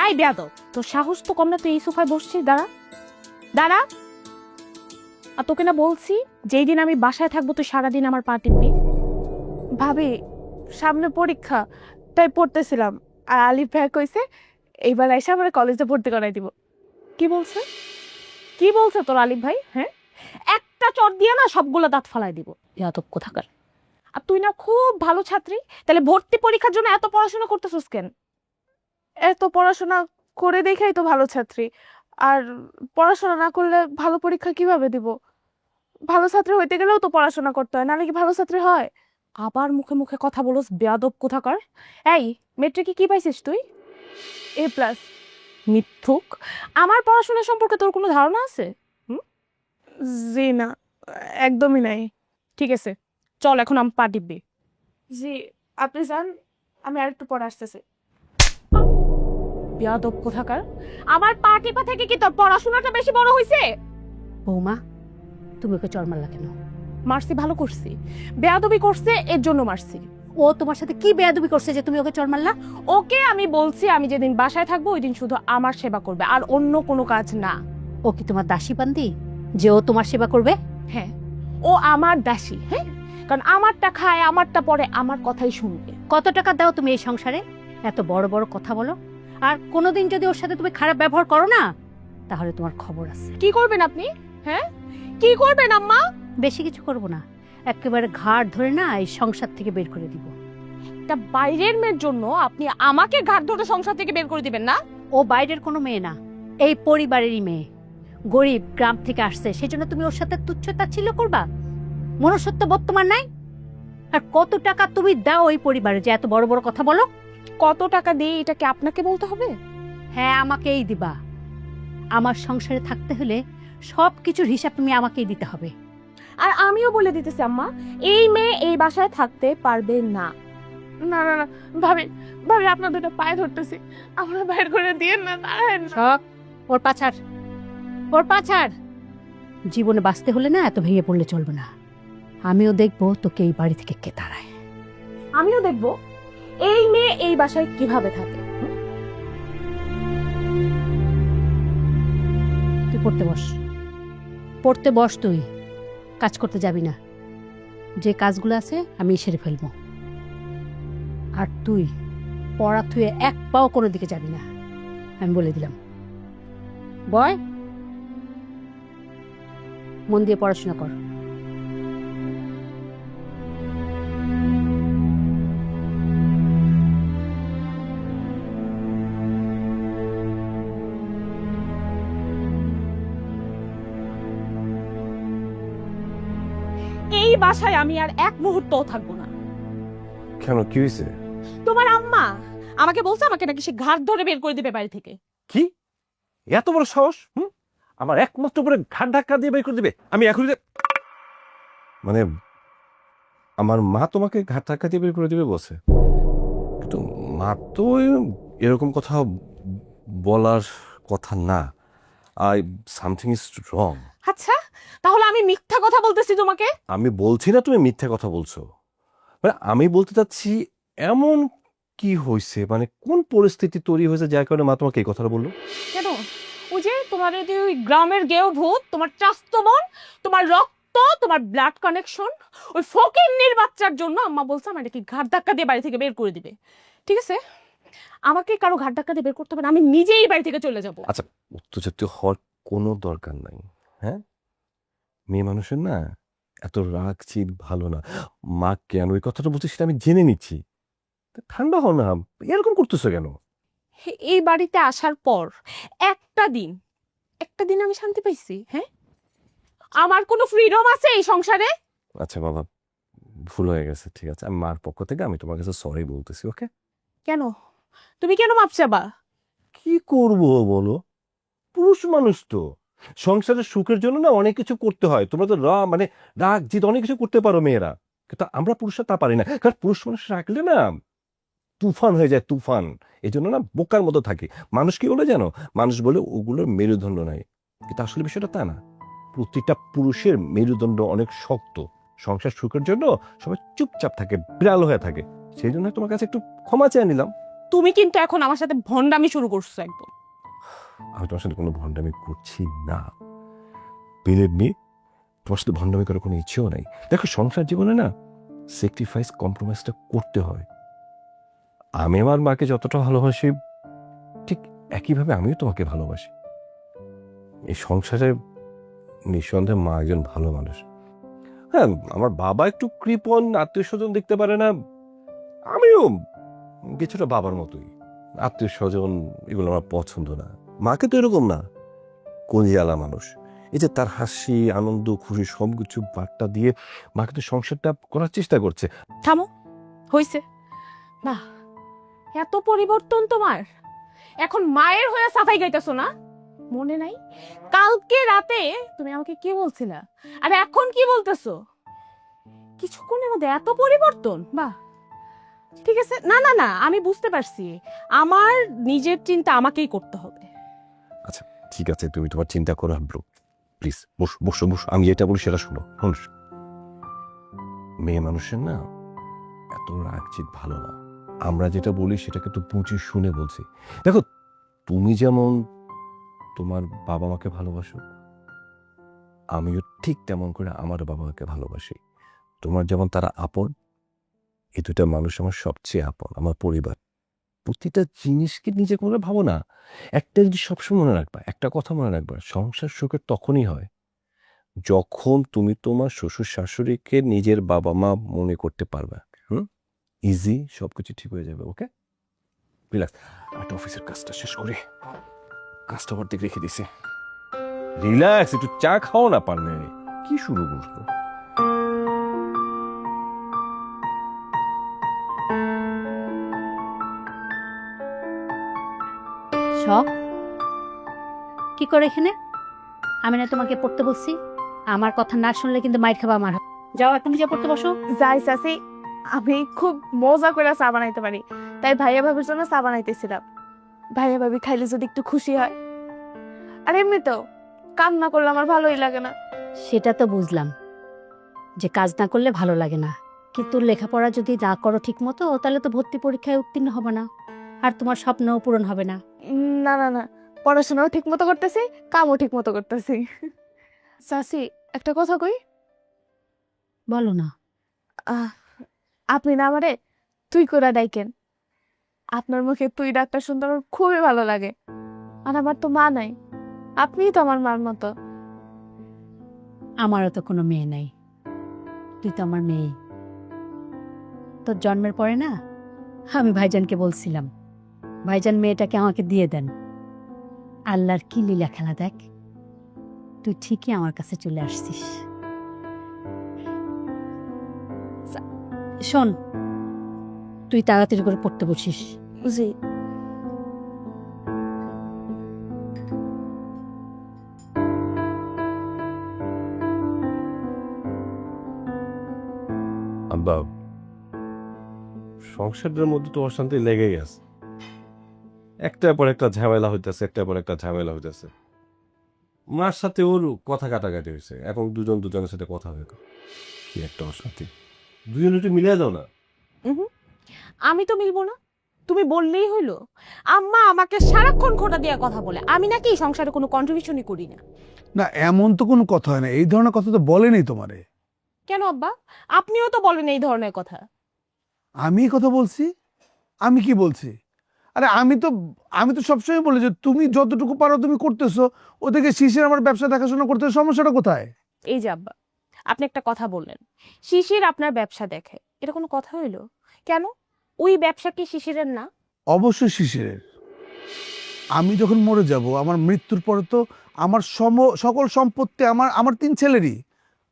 I বেয়াদব, তোর সাহস তো কম না, তুই এই সোফায় বসছিস? দাঁড়া দাঁড়া। আর তোকে না বলছি যেই দিন আমি বাসায় থাকবো তুই সারাদিন আমার পা টিপবি। ভাবি সামনে পরীক্ষা, তাই পড়তেছিলাম। আর আলিফ ভাই কইছে এইবার এসে আমার কলেজে ভর্তি করাই দিব। কি বলছে? কি বলছে তোর আলিফ ভাই? হ্যাঁ, একটা চট দিয়ে না সবগুলো দাঁত ফালাই দিব। বেয়াদব কোথাকার। আর তুই না খুব ভালো ছাত্রী, তাহলে ভর্তি পরীক্ষার জন্য এত পড়াশোনা করতেছিস কেন? এত পড়াশোনা করে দেখাই তো ভালো ছাত্রী। আর পড়াশোনা না করলে ভালো পরীক্ষা কিভাবে দিব? ভালো ছাত্রী হইতে গেলেও তো পড়াশোনা করতে হয়, নাহলে কি ভালো ছাত্রী হয়? আবার মুখে মুখে কথা বলস, বেয়াদব কোথাকার। এই, মেট্রিকে কি পাইছিস তুই? A+। মিথ্যুক। আমার পড়াশোনা সম্পর্কে তোর কোনো ধারণা আছে? জি না, একদমই নাই। ঠিক আছে, চল এখন আমি পা টিপবি। জি, আপনি যান, আমি আর একটু পরে আসতেছি। বেয়াদব কোথাকার। আমার পা টিপা থেকে কি তোর পড়াশোনাটা বেশি বড় হইছে? বৌমা, তুমি ওকে চড় মারলা কেন? মারছি, ভালো করছি। বেয়াদবি করছে এর জন্য মারছি। ও তোমার সাথে কি বেয়াদবি করছে যে তুমি ওকে চড় মারলা? ওকে আমি বলছি আমি যেদিন বাসায় থাকবো ওই দিন শুধু আমার সেবা করবে, আর অন্য কোনো কাজ না। ও কি তোমার দাসী বান্দি যে ও তোমার সেবা করবে? হ্যাঁ, ও আমার দাসী। হ্যাঁ, কারণ আমারটা খায়, আমারটা পরে, আমার কথাই শুনবে। কত টাকা দাও তুমি এই সংসারে? এত বড় বড় কথা বলো। আর কোনোদিন যদি ওর সাথে তুমি খারাপ ব্যবহার করো না, তাহলে তোমার খবর আছে। কি করবেন আপনি? হ্যাঁ, কি করবেন আম্মা? বেশি কিছু করব না, একেবারে ঘাড় ধরে না এই সংসার থেকে বের করে দিব। একটা বাইরের মেয়ের জন্য আপনি আমাকে ঘাট ধরে সংসার থেকে বের করে দিবেন না? ও বাইরের কোনো মেয়ে না, এই পরিবারেরই মেয়ে। গরিব গ্রাম থেকে আসছে, সেজন্য তুমি ওর সাথে তুচ্ছ তাচ্ছিল্য করবা? মনুষ্যত্ব বোধ তোমার নাই? আর কত টাকা তুমি দাও ওই পরিবারে যে এত বড় বড় কথা বলো? কত টাকা দিয়ে এটাকে আপনাকে বলতে হবে? হ্যাঁ, আমাকেই দিবা। আমার সংসারে থাকতে হলে সব কিছুর হিসাব তুমি আমাকেই দিতে হবে। আর আমিও বলে দিতেছি আম্মা, এই মেয়ে এই বাসায় থাকতে পারবে না। না না না, ভাবি ভাবি আপনার দুটো পায়ে ধরতেছি, আমরা বাইর করে দিয়ে না। দাঁড়ান না। সব ওর পাছার, ওর পাছার। জীবনে বাঁচতে হলে না এত ভেঙে পড়লে চলবে না। আমিও দেখবো তোকে এই বাড়ি থেকে কে তাড়ায়। আমিও দেখবো এই মেয়ে এই বাসায় কিভাবে থাকে। তুই পড়তে বস, পড়তে বস। তুই কাজ করতে যাবি না, যে কাজগুলো আছে আমি সেরে ফেলবো। আর তুই পড়া থুয়ে এক পাও কোনো দিকে যাবি না, আমি বলে দিলাম। বয়, মন দিয়ে পড়াশোনা কর। এই বাসায় আমি আর এক মুহূর্তও থাকবো না। কেন, কি হয়েছে? তোমার আম্মা আমাকে বলছে আমাকে নাকি সে ঘাট ধরে বের করে দিবে বাড়ি থেকে। কি এত বড় সাহস? আমার একমাত্র করে ঘাট ধাক্কা দিয়ে বের করে দিবে? আমি এখনই মানে আমার মা তোমাকে ঘাট ধাক্কা দিয়ে বের করে দিবে বলছে? কিন্তু মা তো এরকম কথা বলার কথা না। I something is wrong. আচ্ছা, তাহলে আমি মিথ্যা কথা বলতেছি তোমাকে? আমি বলছি না তুমি মিথ্যা কথা বলছো, মানে আমি বলতে চাচ্ছি এমন কি হয়েছে, মানে কোন পরিস্থিতি তৈরি হয়েছে যার কারণে মা তোমাকে এই কথাটা বললো? কেন, ওই যে তোমার ওই গ্রামের গেও ভূত, তোমার চাস্তো বোন, তোমার রক্ত, তোমার ব্লাড কানেকশন, ওই ফকিন্নির বাচ্চার জন্য আম্মা বলছে আমার নাকি ঘাট ধাক্কা দিয়ে বাড়ি থেকে বের করে দিবে। ঠিক আছে, আমাকে কারো ঘাট ধাক্কা দিয়ে বের করতে হবে না, আমি নিজেই বাড়ি থেকে চলে যাব। আচ্ছা, উত্তেজিত হওয়ার কোনো দরকার নাই। হ্যাঁ, মেয়ে মানুষের না এত রাগ চিত ভালো না। মা কেন ওই কথাটা বলছে সেটা আমি জেনে নিচ্ছি। তা ঠান্ডা হও না, এরকম করতেছো কেন? এই বাড়িতে আসার পর একটা দিন, একটা দিন আমি শান্তি পাইছি? হ্যাঁ, আমার কোনো ফ্রিডম আছে এই সংসারে? আচ্ছা বাবা, ভুল হয়ে গেছে, ঠিক আছে। আমি মার পক্ষ থেকে আমি তোমার কাছে সরি বলতেছি, ওকে? কেন, তুমি কেন মাপ চাবা? কি করব বলো, পুরুষ মানুষ তো, সংসারের সুখের জন্য না অনেক কিছু করতে হয়। তোমরা তো মানে রাগ জিদ অনেক কিছু করতে পারো মেয়েরা, কিন্তু আমরা পুরুষরা তা পারি না। কারণ পুরুষ মানুষ রাখলে না তুফান হয়ে যায়, তুফান। এই জন্য না বোকার মতো থাকি। মানুষ কি বলে জানো? মানুষ বলে ওগুলোর মেরুদণ্ড নাই, কিন্তু আসলে বিষয়টা তা না। প্রতিটা পুরুষের মেরুদণ্ড অনেক শক্ত। সংসার সুখের জন্য সবাই চুপচাপ থাকে, বিড়াল হয়ে থাকে। সেই জন্য তোমার কাছে একটু ক্ষমা চেয়ে নিলাম। তুমি কিন্তু এখন আমার সাথে ভন্ডামি শুরু করছো একদম। আমি তোমার সাথে কোনো ভণ্ডামি করছি না, বিলিভ মি, তোমার সাথে ভণ্ডামি করার কোনো ইচ্ছেও নাই। দেখো, সংসার জীবনে না স্যাক্রিফাইস, কম্প্রোমাইজটা করতে হয়। আমি আমার মাকে যতটা ভালোবাসি, ঠিক একইভাবে আমিও তোমাকে ভালোবাসি। এই সংসারে নিঃসন্দেহে মা একজন ভালো মানুষ। হ্যাঁ, আমার বাবা একটু কৃপণ, আত্মীয় স্বজন দেখতে পারে না, আমিও কিছুটা বাবার মতোই। আত্মীয় স্বজন এগুলো আমার পছন্দ না। মাকে তো এরকম না, কঞ্জিয়ালা মানুষ। এই যে তার হাসি, আনন্দ, খুশি সবকিছু বার্তা দিয়ে মাকে তো সংসারটা করার চেষ্টা করছে। থামো, হইছে না, এত পরিবর্তন তোমার। এখন মায়ের হয়ে সাফাই গাইতেছো না? মনে নাই কালকে রাতে তুমি আমাকে কি বলছিলা, আর এখন কি বলতেছো? কিছুক্ষণের মধ্যে এত পরিবর্তন, বাহ। ঠিক আছে, না না না, আমি বুঝতে পারছি, আমার নিজের চিন্তা আমাকেই করতে হবে। আচ্ছা ঠিক আছে, তুমি তোমার চিন্তা করো ব্রো, প্লিজ বসো বসো বসো, আমি যেটা বলি সেটা শোনো। মেয়ে মানুষের না এত রাগ চিত ভালো না। আমরা যেটা বলি সেটাকে তো বুঝে শুনে বলছি। দেখো, তুমি যেমন তোমার বাবা মাকে ভালোবাসো, আমিও ঠিক তেমন করে আমার বাবা মাকে ভালোবাসি। তোমার যেমন তারা আপন, এই দুটা মানুষ আমার সবচেয়ে আপন, আমার পরিবার। প্রতিটা জিনিসকে নিজে করে ভাবো না। একটা জিনিস সবসময় মনে রাখবা, একটা কথা মনে রাখবা, সংসার সুখের তখনই হয় যখন তুমি তোমার শ্বশুর শাশুড়িকে নিজের বাবা মা মনে করতে পারবে। ইজি, সবকিছু ঠিক হয়ে যাবে। ওকে, রিল্যাক্স। একটা অফিসের কাজটা শেষ করে কাজটা অর্ধেক রেখে দিছে। রিল্যাক্স, একটু চা খাও না পারলে। কি শুরু করবো? সব কি করে এখানে? আমি না তোমাকে পড়তে বলছি? আমার কথা না শুনলে কিন্তু মাইর খাবা আমার হাত। যাও এখন নিজে পড়তে বসো। যাই চাচি, আমি খুব মজা করে চা বানাইতে পারি, তাই ভাইয়া ভাবির জন্য চা বানাইতেছিলাম। ভাইয়া ভাবি খাইলে যদি একটু খুশি হয়। আর এমনিতেও কাম না করলে আমার ভালোই লাগে না। সেটা তো বুঝলাম যে কাজ না করলে ভালো লাগে না, কিন্তু লেখাপড়া যদি না করো ঠিক মতো, তাহলে তো ভর্তি পরীক্ষায় উত্তীর্ণ হবে না, আর তোমার স্বপ্নও পূরণ হবে না। না না না, পড়াশোনাও ঠিক মতো করতেছি, কামও ঠিক মতো করতেছি। চাচি, একটা কথা কই। বলো না। আহ, আপনি না আমারে তুই করে ডাইকেন। আপনার মুখে তুই ডাকটা শুনতে আমার খুবই ভালো লাগে। আর আমার তো মা নাই, আপনিই তো আমার মার মতো। আমারও তো কোনো মেয়ে নাই, তুই তো আমার মেয়ে। তোর জন্মের পরে না আমি ভাইজানকে বলছিলাম, ভাইজান মেয়েটাকে আমাকে দিয়ে দেন। আল্লাহর কি লীলা খেলা দেখ, তুই ঠিকই আমার কাছে চলে আসছিস। শোন, তুই তাড়াতাড়ি করে পড়তে বসিস। জি। আব্বা, সংসারের মধ্যে তো অশান্তি লেগেই আছে। একটার পর একটা ঝামেলা হইতেছে, একটার পর একটা ঝামেলা হইতেছে। মার সাথে ওর কথা কাটাকাটি হয়েছে, এখন দুজন দুজনের সাথে কথা হয়ে গেল। কি একটা অশান্তি, দুজন একটু মিলিয়ে দাও না। আমি তো মিলবো না, তুমি বললেই হইলো। আম্মা আমাকে সারাক্ষণ খোঁটা দিয়ে কথা বলে, আমি নাকি এই সংসারে কোনো কন্ট্রিবিউশনই করি না। না, এমন তো কোনো কথা হয় না, এই ধরনের কথা তো বলেনি তোমারে। কেন আব্বা, আপনিও তো বলেন এই ধরনের কথা। আমি এই কথা বলছি? আমি কি বলছি? আরে আমি তো সবসময় বলি যে তুমি যতটুকু পারো তুমি করতেছো, ওদেরকে শিশির আমার ব্যবসা দেখাশোনা করতে, সমস্যাটা কোথায়? এই যে আব্বা, আপনি একটা কথা বললেন, শিশির আপনার ব্যবসা দেখে, এটা কোনো কথা হইলো? কেন, ওই ব্যবসা কি শিশিরের না? অবশ্যই শিশিরের। আমি যখন মরে যাব, আমার মৃত্যুর পরে তো আমার সকল সম্পত্তি আমার 3 ছেলেরই,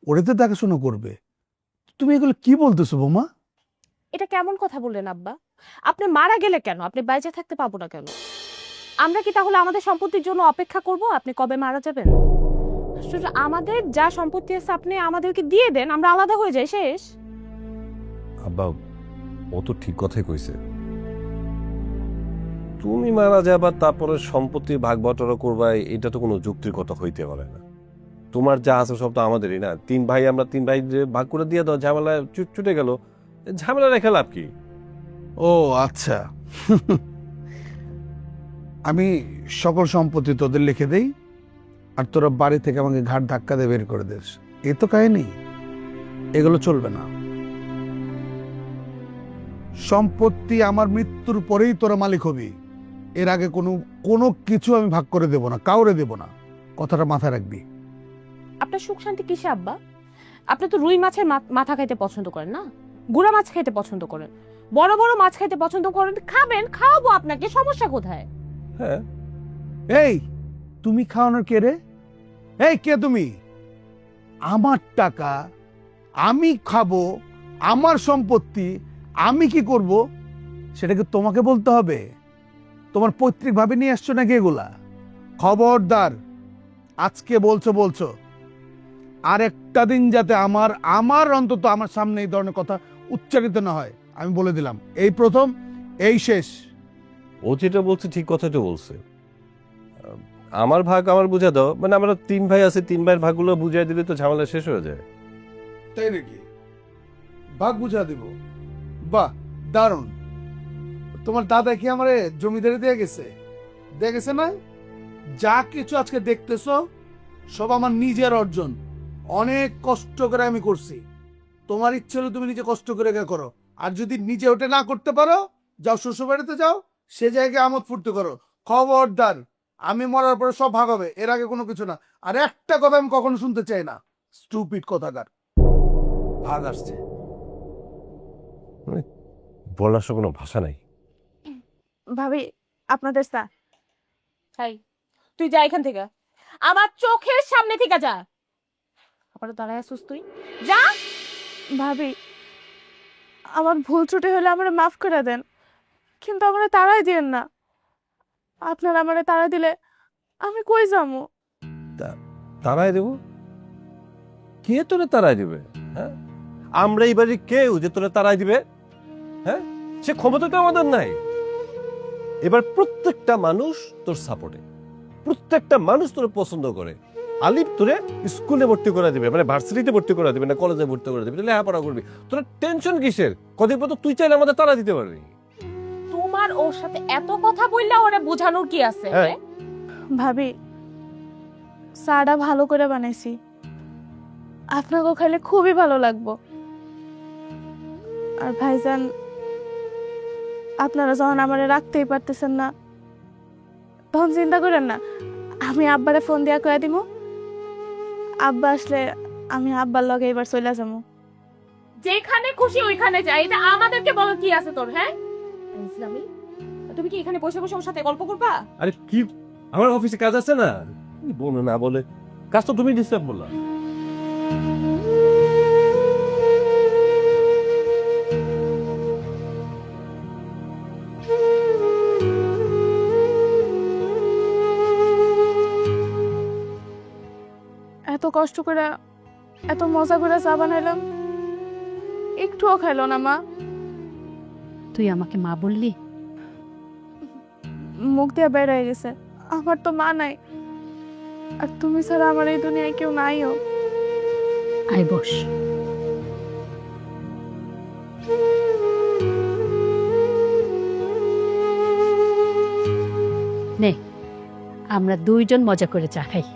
ওরে তো দেখাশোনা করবে। তুমি এগুলো কি বলতেছো বৌমা? এটা কেমন কথা বললেন আব্বা? আপনি মারা গেলে কেন আপনি বাইচে থাকতে পাবো না কেন? আমরা কি তাহলে আমাদের সম্পত্তির জন্য অপেক্ষা করব আপনি কবে মারা যাবেন? শুধু আমাদের যা সম্পত্তি আছে আপনি আমাদেরকে দিয়ে দেন, আমরা আলাদা হয়ে যাই, শেষ। আব্বা, ও তো ঠিক কথাই কইছে। তুমি মারা যাবা, তারপরে সম্পত্তি ভাগ বটরা করবা, এটা তো কোনো যুক্তির কথা হইতে পারে না। তোমার যা আছে সব তো আমাদেরই না। 3 ভাই, আমরা 3 ভাই যে ভাগ করে দিয়ে দাও, ঝামেলা ছুটে গেল। ঝামেলা রেখে লাভ কি? ও আচ্ছা, আমি সকল সম্পত্তি তোদের লিখে দেই, আর তোরা বাড়ি থেকে আমাকে ঘাট ধাক্কা দিয়ে বের করে দিস। এ তো কাহিনী, এগুলো চলবে না। সম্পত্তি আমার মৃত্যুর পরেই তোরা মালিক হবি, এর আগে কোনো কোনো কিছু আমি ভাগ করে দেব না, কাউরে দেব না। কথাটা মাথায় রাখবি। আপনার সুখ শান্তি কিসে আব্বা? আপনি তো রুই মাছের মাথা খাইতে পছন্দ করেন না, গুড়া মাছ খাইতে পছন্দ করেন, বড় বড় মাছ খাইতে পছন্দ করেন। খাবেন, খাওয়াবো আপনাকে, সমস্যা কোথায়? হ্যাঁ, এই তুমি খাওয়ানোর কে রে? এই কে তুমি? আমার টাকা আমি খাবো, আমার সম্পত্তি আমি কি করব সেটাকে তোমাকে বলতে হবে? তোমার পৈতৃক ভাবে নিয়ে আসছো নাকি এগুলা? খবরদার, আজকে বলছো আর একটা দিন যাতে আমার অন্তত আমার সামনে এই ধরনের কথা উচ্চারিত না হয়, আমি বলে দিলাম। এই প্রথম, এই শেষ। ও যেটা বলছে ঠিক কথাটা বলছে। আমার ভাগ আমার বুঝা দাও, মানে আমরা 3 ভাই আছে, 3 ভাইয়ের ভাগগুলো বুঝাই দিলে তো ঝামেলা শেষ হয়ে যায়। তাই নাকি? ভাগ বুঝা দিব? বাহ, দারুণ। তোমার দাদা কি আমারে জমিদারি দিয়ে গেছে না? যা কিছু আজকে দেখতেছো সব আমার নিজের অর্জন, অনেক কষ্ট করে আমি করছি। তোমার ইচ্ছে হলে তুমি নিজে কষ্ট করে করো, আর যদি নিজে ওটা না করতে পারো, যাও শ্বশুর বাড়িতে যাও, সে জায়গায় আমোদ ফুর্তি করো। খবরদার, আমি মরার পরে সব ভাগ হবে, এর আগে কোনো কিছু না। আর একটা কথা আমি কখনো শুনতে চাই না, স্টুপিড কথাকার। ভাগ আসছে। বলার সব কোনো ভাষা নাই। ভাবি, আপনাদের চা। তাই তুই যা এখান থেকে, আমার চোখের সামনে থেকে যা। আবার দাঁড়ায় আসছিস তুই, যা। ভাবি, আমার ভুল ত্রুটি হলে আমারে মাফ করে দেন, কিন্তু আমারে তাড়াই দিয়েন না। আপনারা আমারে তাড়া দিলে আমি কই যাবো? তারাই দেব? কে তোরে তারাই দিবে? হ্যাঁ, আমরা এই বাড়ির কেউ যে তোরে তারাই দিবে? হ্যাঁ, সে ক্ষমতা তো আমাদের নাই। এবার প্রত্যেকটা মানুষ তোর সাপোর্টে, প্রত্যেকটা মানুষ তোর পছন্দ করে। আলিফ তোরে স্কুলে ভর্তি করে দিবে, মানে ভার্সিটিতে ভর্তি করে দিবে না কলেজে ভর্তি করে দিবে, লেখাপড়া করবি। তোর টেনশন কিসের? কদিন পর তো তুই চাইলে আমাদের তারা দিতে পারবি। তোমার ওর সাথে এত কথা বললা ওরে বোঝানোর কি আছে? হ্যাঁ। ভাবি, চাটা ভালো করে বানাইছি, আপনাকেও খাইলে খুবই ভালো লাগবো। আর ভাইজান, আপনারা যখন আমারে রাখতেই পারতেছেন না, তখন চিন্তা করেন না, আমি আব্বারে ফোন দিয়া কয়ে দিব। আব্বা আসলে আমি আব্বার লগে এবার চলে যাবো। যেখানে খুশি ওইখানে যাই, এটা আমাদেরকে বলো কি আছে তোর? হ্যাঁ, ইসলামী, তুমি কি এখানে বসে বসে ওর সাথে গল্প করবা? আরে কি, আমার অফিসে কাজ আছে না, বলে না বলে কাজ তো তুমি ডিস্টার্ব বললা। এত কষ্ট করে, এত মজা করে চা বানাইলাম, একটুও খাইলো না মা। তুই আমাকে মা বললি? মুখ দিয়ে বের হয়ে গেছে। আমার তো মা নাই, আর তুমি ছাড়া আমার এই দুনিয়ায় কেউ নাইও। আয় বস। নে, আমরা 2 জন মজা করে চা খাই।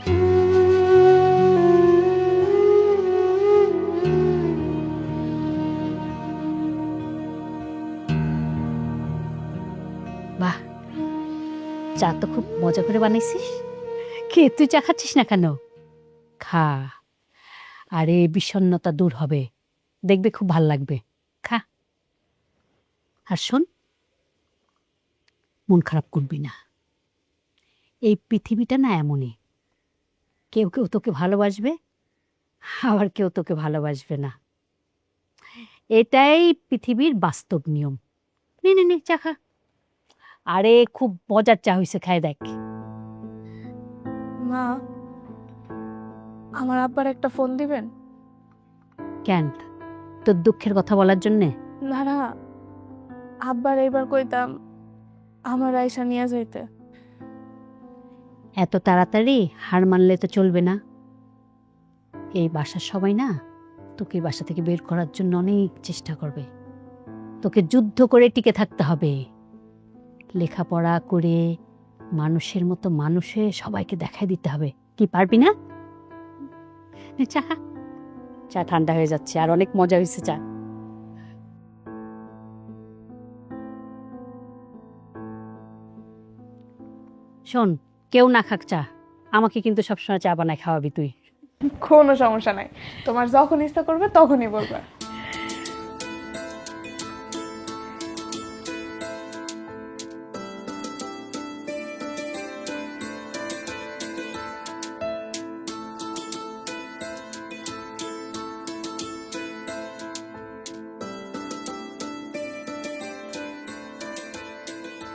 বাহ, চা তো খুব মজা করে বানাইছিস। কে, তুই চা খাচ্ছিস না কেন? খা, আরে বিষণ্ণতা দূর হবে, দেখবে খুব ভাল লাগবে। খা। আর শোন, মন খারাপ করবি না। এই পৃথিবীটা না এমনই, কেউ কেউ তোকে ভালোবাসবে, আবার কেউ তোকে ভালোবাসবে না। এটাই পৃথিবীর বাস্তব নিয়ম। নে নে নে, চা খা। আরে খুব মজার চা হয়েছে, খায় দেখ। মা, আমার আব্বার একটা ফোন দিবেন? কেন, তোর দুঃখের কথা বলার জন্যে? না না, আব্বার এইবার কইতাম আমার আয়সা নিয়ে যাইতে। এত তাড়াতাড়ি হার মানলে তো চলবে না। এই বাসার সবাই না তোকে এই বাসা থেকে বের করার জন্য অনেক চেষ্টা করবে। তোকে যুদ্ধ করে টিকে থাকতে হবে, লেখাপড়া করে মানুষের মতো মানুষে সবাইকে দেখাই দিতে হবে। কি পারবি না? নে চা খা। চা ঠান্ডা হয়ে যাচ্ছে, আর অনেক মজা হয়েছে চা। শোন, কেউ না খাক চা, আমাকে কিন্তু সবসময় চা বানায় খাওয়াবি তুই। কোনো সমস্যা নাই, তোমার যখন ইচ্ছা করবে তখনই বলবে।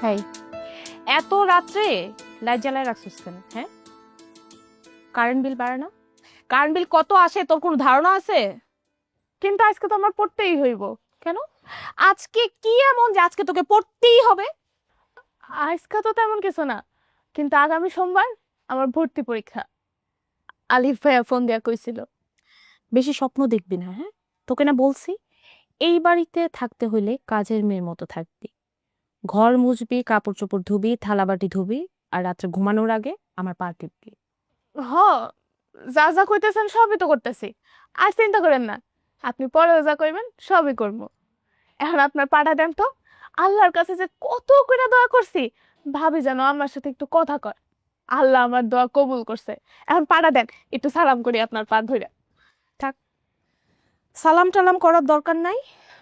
হ্যাঁ, এত রাত্রে লাইট জ্বালায় রাখছিস কেন? হ্যাঁ, কারেন্ট বিল বাড়ে না? কারেন্ট বিল কত আসে তোর কোনো ধারণা আছে? কিন্তু আজকে তো আমার পড়তেই হইব। কেন? আজকে কি এমন যে আজকে তোকে পড়তেই হবে? আজকে তো তেমন কিছু না, কিন্তু আগামী সোমবার আমার ভর্তি পরীক্ষা। আলিফ ভাইয়া ফোন দেয়া কইছিল। বেশি স্বপ্ন দেখবি না, হ্যাঁ? তোকে না বলছি এই বাড়িতে থাকতে হইলে কাজের মেয়ের মতো থাকবি। ঘর মুছবি, কাপড় চোপড় ধুবি, থালাবাটি ধুবি, আর রাত্রে ঘুমানোর আগে আমার পা টিপবি। হ, যা যা কইতেছেন সবই তো করতেছি, আর চিন্তা করেন না। আপনি পরেও যা কইবেন সবই করবো। এখন আপনার পাড়া দেন তো, আল্লাহর কাছে যে কত করে দোয়া করছি, ভাবি যেন আমার সাথে একটু কথা কয়। আল্লাহ আমার দোয়া কবুল করছে। এখন পাড়া দেন, একটু সালাম করি আপনার পা ধরে। সালাম টালাম করার দরকার নাই,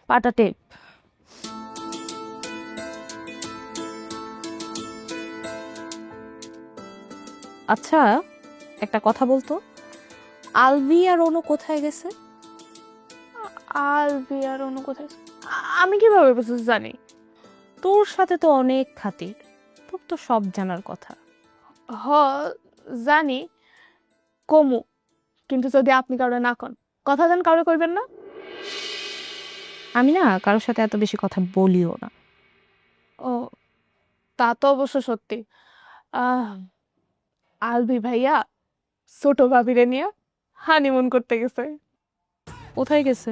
পাটা টেপ। আচ্ছা, একটা কথা বলতো, আলভি আর অনু কোথায় গেছে? আর বিয়ার অন্য কোথায়? আমি কিভাবে কিছু জানি? তোর সাথে তো অনেক খাতির, তোর তো সব জানার কথা। হ, জানি কমু, কিন্তু যদি আপনি কারো না কন, কথা দেন কারো কইবেন না। আমি না কারোর সাথে এত বেশি কথা বলিও না। ও, তা তো অবশ্য সত্যি। আহ আলবি ভাইয়া ছোট ভাবিরে নিয়ে হানিমুন করতে গেছে। কোথায় গেছে?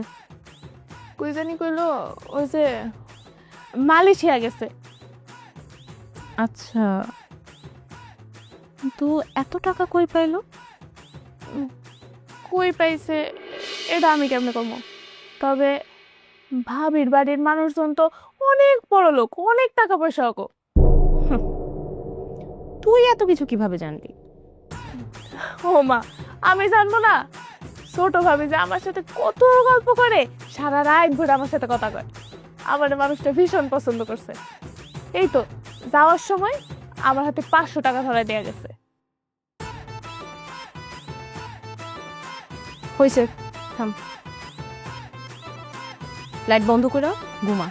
কই জানি কইলো, ওই যে মালয়েশিয়া গেছে। আচ্ছা, তো এত টাকা কই পাইলো? কই পাইছে এটা আমি কেমনে কমো? তবে ভাবির বাড়ির মানুষজন তো অনেক বড় লোক, অনেক টাকা পয়সা গো। তুই এত কিছু কিভাবে জানলি? ও মা, আমি জানবো না? ছোট ভাবি যে আমার সাথে কত গল্প করে, সারা রাত ভরে আমার সাথে কথা কয়। আমার মানুষটা ভীষণ পছন্দ করছে। এই তো যাওয়ার সময় আমার হাতে 500 টাকা ধরায় দেয়া গেছে। হয়েছে, থাম, লাইট বন্ধ করে ঘুমা।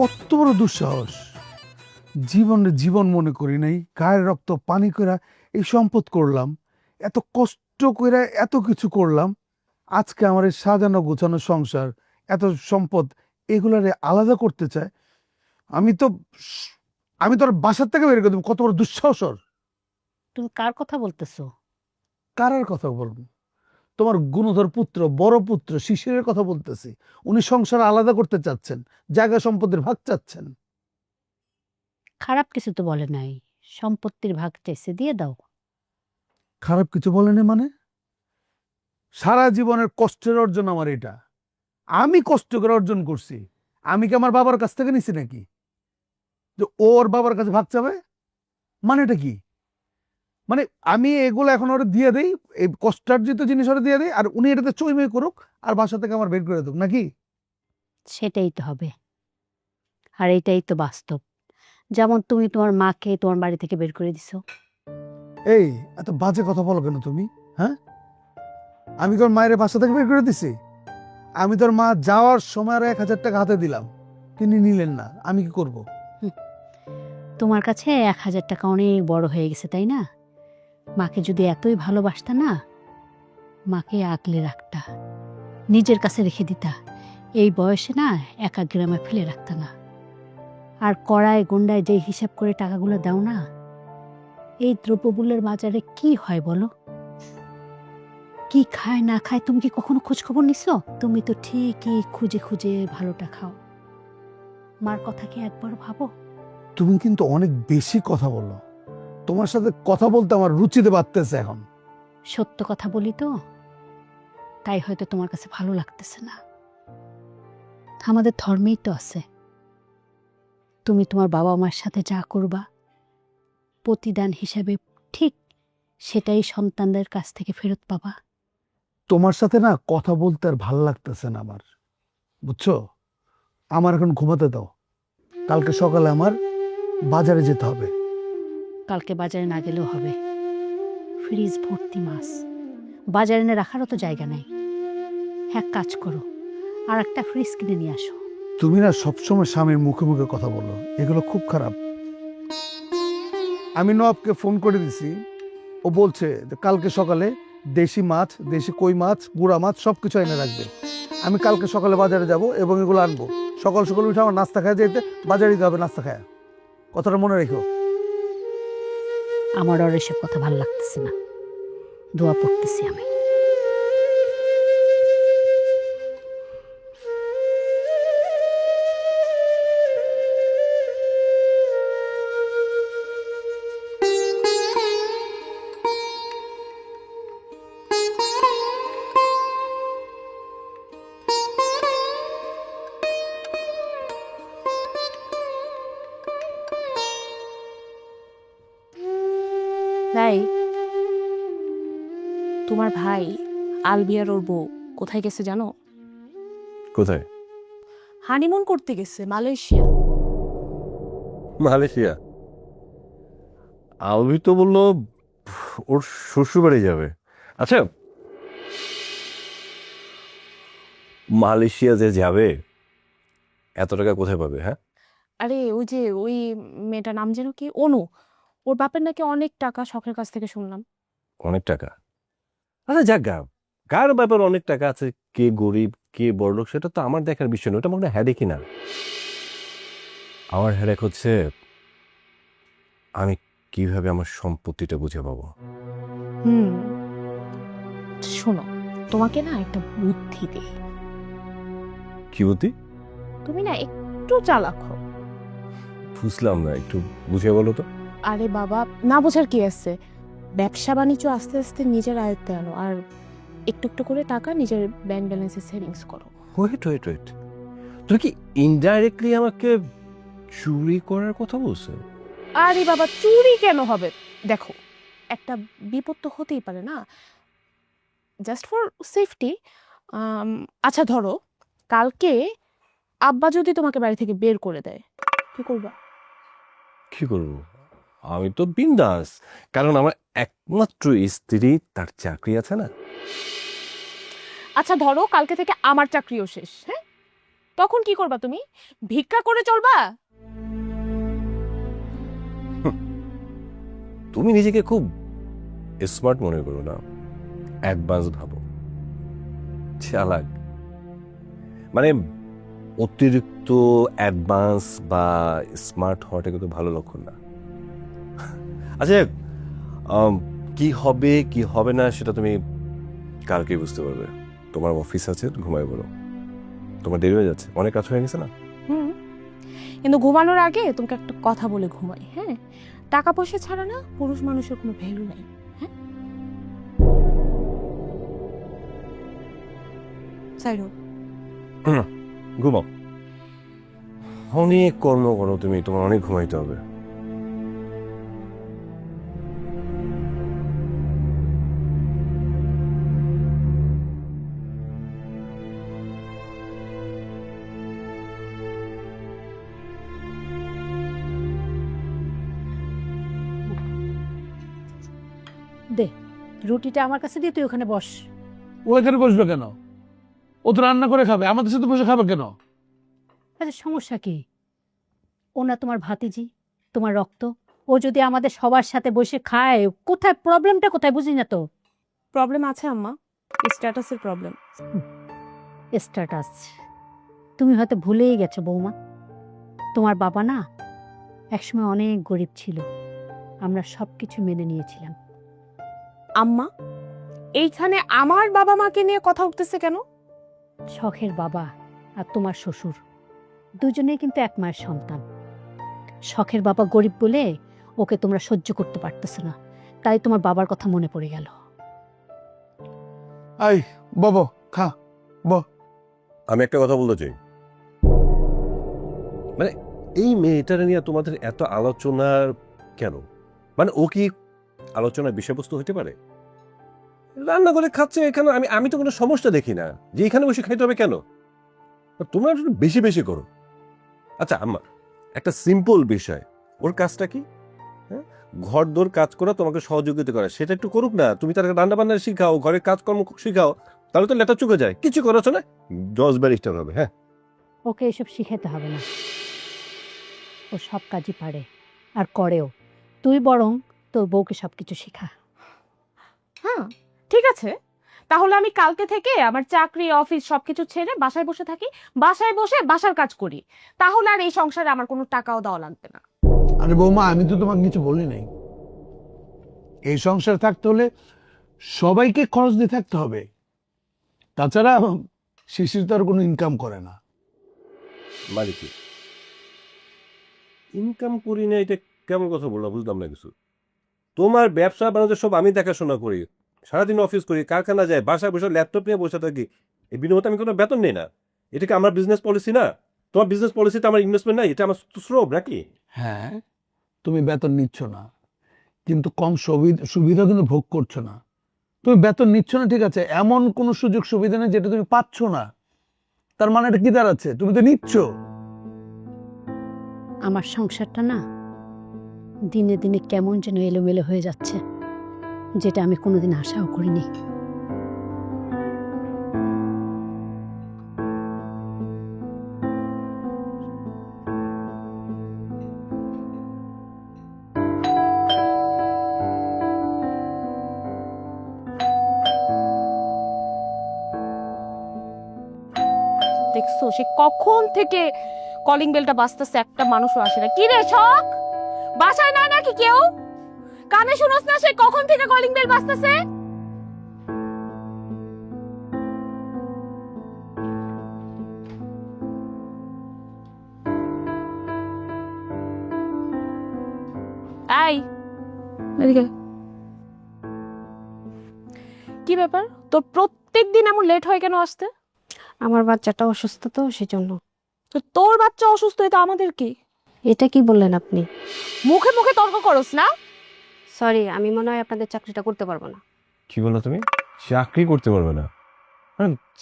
কত বড় দুঃসাহস! জীবনে জীবন মনে করি নাই, গায়ের রক্ত পানি কইরা এই সম্পদ করলাম, এত কষ্ট কইরা এত কিছু করলাম। আজকে আমার এই সাজানো গোছানো সংসার, এত সম্পদ, এগুলারে আলাদা করতে চায়। আমি তো আমি তো আর বাসার থেকে বের করে দেবো। কত বড় দুঃসাহস ওর! তুমি কার কথা বলতেছো? কারার কথা বলবো? তোমার গুণধর পুত্র, বড় পুত্র শিশিরের কথা বলতেছি। উনি সংসার আলাদা করতে চাচ্ছেন, জায়গা সম্পত্তির ভাগ চাচ্ছেন। খারাপ কিছু তো বলে নাই, সম্পত্তির ভাগ চাইছে, দিয়ে দাও। খারাপ কিছু বলেনি মানে? সারা জীবনের কষ্টের অর্জন আমার এটা। আমি কষ্ট করে অর্জন করছি। আমি কি আমার বাবার কাছ থেকে নিছি নাকি যে ওর বাবার কাছে ভাগ চাবে? মানে এটা কি? মানে আমি এগুলো এখন ওরা দিয়ে দেই, এই কষ্টার্জিত জিনিস ওরা দিয়ে দেই, আর উনি এটাতে চইমই করুক, আর বাসা থেকে আমার বের করে দেব নাকি? সেটাই তো হবে, আর এটাই তো বাস্তব। যেমন তুমি তোমার মাকে তোমার বাড়ি থেকে বের করে দিছো। এই এত বাজে কথা বলো কেন তুমি? হ্যাঁ, আমি তোর মায়ের বাসা থেকে বের করে দিছি? আমি তোর মা যাওয়ার সময় আর 1000 টাকা হাতে দিলাম, তিনি নিলেন না, আমি কি করব? তোমার কাছে 1000 টাকা অনেক বড় হয়ে গেছে, তাই না? মাকে যদি এতই ভালোবাসতা না, মাকে আগলে রাখতা, নিজের কাছে রেখে দিতা। এই বয়সে না একা গ্রামে ফেলে রাখতা না। আর কড়ায় গন্ডায় যে হিসাব করে টাকাগুলো দাও না, এই দ্রব্যমূল্যের বাজারে কি হয় বলো? কি খায় না খায় তুমি কি কখনো খোঁজ খবর নিছো? তুমি তো ঠিকই খুঁজে খুঁজে ভালোটা খাও। মার কথা কি একবার ভাবো? তুমি কিন্তু অনেক বেশি কথা বলো। তোমার সাথে কথা বলতে আমার রুচিতে বাড়তেছে এখন। সত্য কথা বলি তো, তাই হয়তো তোমার কাছে ভালো লাগতেছে না। আমাদের ধর্মেই তো আছে, তুমি তোমার বাবা মার সাথে যা করবা প্রতিদান হিসাবে ঠিক সেটাই সন্তানদের কাছ থেকে ফেরত পাবা। তোমার সাথে না কথা বলতে আর ভাল লাগতেছে না আমার, বুঝছো? আমার এখন ঘুমাতে দাও। কালকে সকালে আমার বাজারে যেতে হবে। কালকে বাজারে না গেলেও হবে, ফ্রিজ ভর্তি মাছ, বাজারে এনে রাখারও তো জায়গা নেই। এক কাজ করো, আর একটা ফ্রিজ কিনে নিয়ে আসো। তুমি না সবসময় স্বামীর মুখে মুখে কথা বলো, এগুলো খুব খারাপ। আমি নবাবকে ফোন করে দিছি, ও বলছে যে কালকে সকালে দেশি মাছ, দেশি কই মাছ, গুড়া মাছ সবকিছু এনে রাখবে। আমি কালকে সকালে বাজারে যাব এবং এগুলো আনবো। সকাল সকাল উঠে আমার নাস্তা খায় যেতে বাজারে দিতে হবে, নাস্তা খায়। কথাটা মনে রেখো। আমার আর এসব কথা ভালো লাগতেছে না, দোয়া পড়তেছি আমি। তাই তোমার ভাই আলবিয়ার ওর বউ কোথায় গেছে জানো? কোথায়? হানিমুন করতে গেছে মালয়েশিয়া। মালয়েশিয়া? আলবি তো বললো ওর শ্বশুর বাড়ি যাবে। আচ্ছা, মালয়েশিয়া যে যাবে এত টাকা কোথায় পাবে? হ্যাঁ, আরে ওই যে ওই মেয়েটার নাম যেন কি, অনু, ওর বাপের নাকি অনেক টাকা, শখের কাছ থেকে শুনলাম। অনেক টাকা? আচ্ছা যাক গা, কার ব্যাপার অনেক টাকা আছে, কে গরিব কে বড়লোক সেটা তো আমার দেখার বিষয় নয়, ওটা আমার হ্যাডেকই না। আমার হ্যাডেক হচ্ছে আমি কিভাবে আমার সম্পত্তিটা বুঝে পাবো। হুম, শোনো, তোমাকে না একটা বুদ্ধি দেই। কি বুদ্ধি? তুমি না একটু চালাক হও। বুঝলাম না, একটু বুঝিয়ে বলো তো। আরে বাবা, না বোঝার কি আছে, ব্যবসা বাণিজ্য আস্তে আস্তে নিজের আয়ত্তে আনো, আর একটু একটু করে টাকা নিজের ব্যাংক ব্যালেন্সে সেভিংস করো। ওয়েট ওয়েট ওয়েট, তুমি কি ইনডাইরেক্টলি আমাকে চুরি করার কথা বলছো? আরে বাবা, চুরি কেন হবে? দেখো, একটা বিপদ তো হতেই পারে না, জাস্ট ফর সেফটি। আচ্ছা ধরো, কালকে আব্বা যদি তোমাকে বাড়ি থেকে বের করে দেয়, কি করবা? কি করবো? আমি তো বিন্দাস, কারণ আমার একমাত্র স্ত্রী, তার চাকরি আছে না। আচ্ছা ধরো কালকে থেকে আমার চাকরিও শেষ, হ্যাঁ, তখন কি করবা তুমি? ভিক্ষা করে চলবা? তুমি নিজেকে খুব স্মার্ট মনে করো না, অ্যাডভান্স ভাবো, চালাক। মানে অতিরিক্ত অ্যাডভান্স বা স্মার্ট হওয়াটা কিন্তু ভালো লক্ষণ না। আচ্ছা, কি হবে কি হবে না সেটা তুমি কালকেই বুঝতে পারবে। তোমার অফিস আছে, ঘুমায় পড়ো, তোমার দেরি হয়ে যাচ্ছে, অনেক কাজ হয়ে গেছে না। হুম, কিন্তু ঘুমানোর আগে তোমাকে একটা কথা বলে ঘুমাই, হ্যাঁ? টাকা পয়সা ছাড়া না পুরুষ মানুষের কোনো ভ্যালু নাই, হ্যাঁ? সাইরো, ঘুমাও, অনেক কর্ম করো তুমি, তোমার অনেক ঘুমাইতে হবে। দে, রুটিটা আমার কাছে দিয়ে তুই ওখানে বস। ও এখানে বসবে কেন? ও তো রান্না করে খাবে, আমাদের সাথে বসে খাবে কেন? আচ্ছা সমস্যা কি? ও না তোমার ভাতিজি, তোমার রক্ত। ও যদি আমাদের সবার সাথে বসে খায়, কোথায় প্রবলেমটা কোথায় বুঝি না তো। প্রবলেম আছে আম্মা, স্ট্যাটাসের প্রবলেম। স্ট্যাটাস? তুমি হয়তো ভুলেই গেছো বৌমা, তোমার বাবা না একসময় অনেক গরিব ছিল, আমরা সব কিছু মেনে নিয়েছিলাম। আম্মা, এইখানে আমার বাবা মাকে নিয়ে কথা উঠতেছে কেন? শখের বাবা আর তোমার শ্বশুর দুজনেই কিন্তু এক মায়ের সন্তান। শখের বাবা গরিব বলে ওকে তোমরা সহ্য করতে পারতেছ না, তাই তোমার বাবার কথা মনে পড়ে গেল। আই বাবা খা ব আমি একটা কথা বলতে চাই, মানে এই মেয়েটার নিয়ে তোমাদের এত আলোচনার কেন? মানে ও কি আলোচনার বিষয়বস্তু হতে পারে? রান্না করে খাচ্ছে এখানে, আমি তো কোনো সমস্যা দেখি না যে এখানে বসে খাইতে হবে কেন। তোমরা একটু বেশি বেশি করো। আচ্ছা আম্মা, একটা সিম্পল বিষয়, ওর কাজটা কি? হ্যাঁ, ঘর দোর কাজ করা, তোমাকে সহযোগিতা করা, সেটা একটু করুক না। তুমি তার রান্না বান্না শিখাও, ঘরের কাজকর্ম শিখাও, তাহলে তো লেটা চুকে যায়। কিছু করাছো না, 10 ব্যারিস্টার হবে। হ্যাঁ, ওকে এসব শিখাতে হবে না, ও সব কাজই পারে আর করেও। তুই বরং তোর বউকে সবকিছু শেখা। হ্যাঁ ঠিক আছে, তাহলে আমি কালকে থেকে আমার চাকরি অফিস সবকিছু ছেড়ে বাসায় বসে থাকি, বাসায় বসে বাসার কাজ করি। তাহলে আর এই সংসারে আমার কোনো টাকাও দেওয়া লাগবে না। আরে বৌমা, আমি তো তোমাকে কিছু বলি নাই। এই সংসার থাকতে হলে সবাইকে খরচ দিয়ে থাকতে হবে। তাছাড়া শিশির তো আর কোনো ইনকাম করে না। মানে কি ইনকাম করি না, এটা কেমন কথা বললাম? বুঝলাম না কিছু। তোমার ব্যবসা বাণিজ্য সব আমি দেখাশোনা করি, সারাদিন অফিস করি, কারখানা যাই, বাসায় বসে ল্যাপটপ নিয়ে বসে থাকি, এই বিনিময়ে আমি কোনো বেতন নেই না। এটা কি আমার বিজনেস পলিসি না? তোমার বিজনেস পলিসিতে আমার ইনভেস্টমেন্ট নাই, এটা আমার শ্রম নাকি? হ্যাঁ, তুমি বেতন নিচ্ছ না, কিন্তু কম সুবিধা কিন্তু ভোগ করছো না। তুমি বেতন নিচ্ছ না ঠিক আছে, এমন কোনো সুযোগ সুবিধা নেই যেটা তুমি পাচ্ছ না। তার মানে এটা কি দাঁড়াচ্ছে? তুমি তো নিচ্ছ। আমার সংসারটা না দিনে দিনে কেমন যেন এলোমেলো হয়ে যাচ্ছে, যেটা আমি কোনোদিন আশাও করিনি। দেখছো সে কখন থেকে কলিং বেলটা বাজতেছে, একটা মানুষও আসে না। কি রে শখ, বাসায় না নাকি কেউ? কানে শুনোস না সে কখন থেকে কলিং বেল বাজতেছে? এই এদিকে। কি ব্যাপার তোর, প্রত্যেক দিন এমন লেট হয় কেন আসতে? আমার বাচ্চাটা অসুস্থ তো সেজন্য। তো তোর বাচ্চা অসুস্থ, এটা আমাদের কি? এটা কি বললেন আপনি? মুখে মুখে তর্ক করস না। সরি, আমি মনে হয় আপনাদের চাকরিটা করতে পারবো না। কি বলো তুমি? চাকরি করতে পারবে না?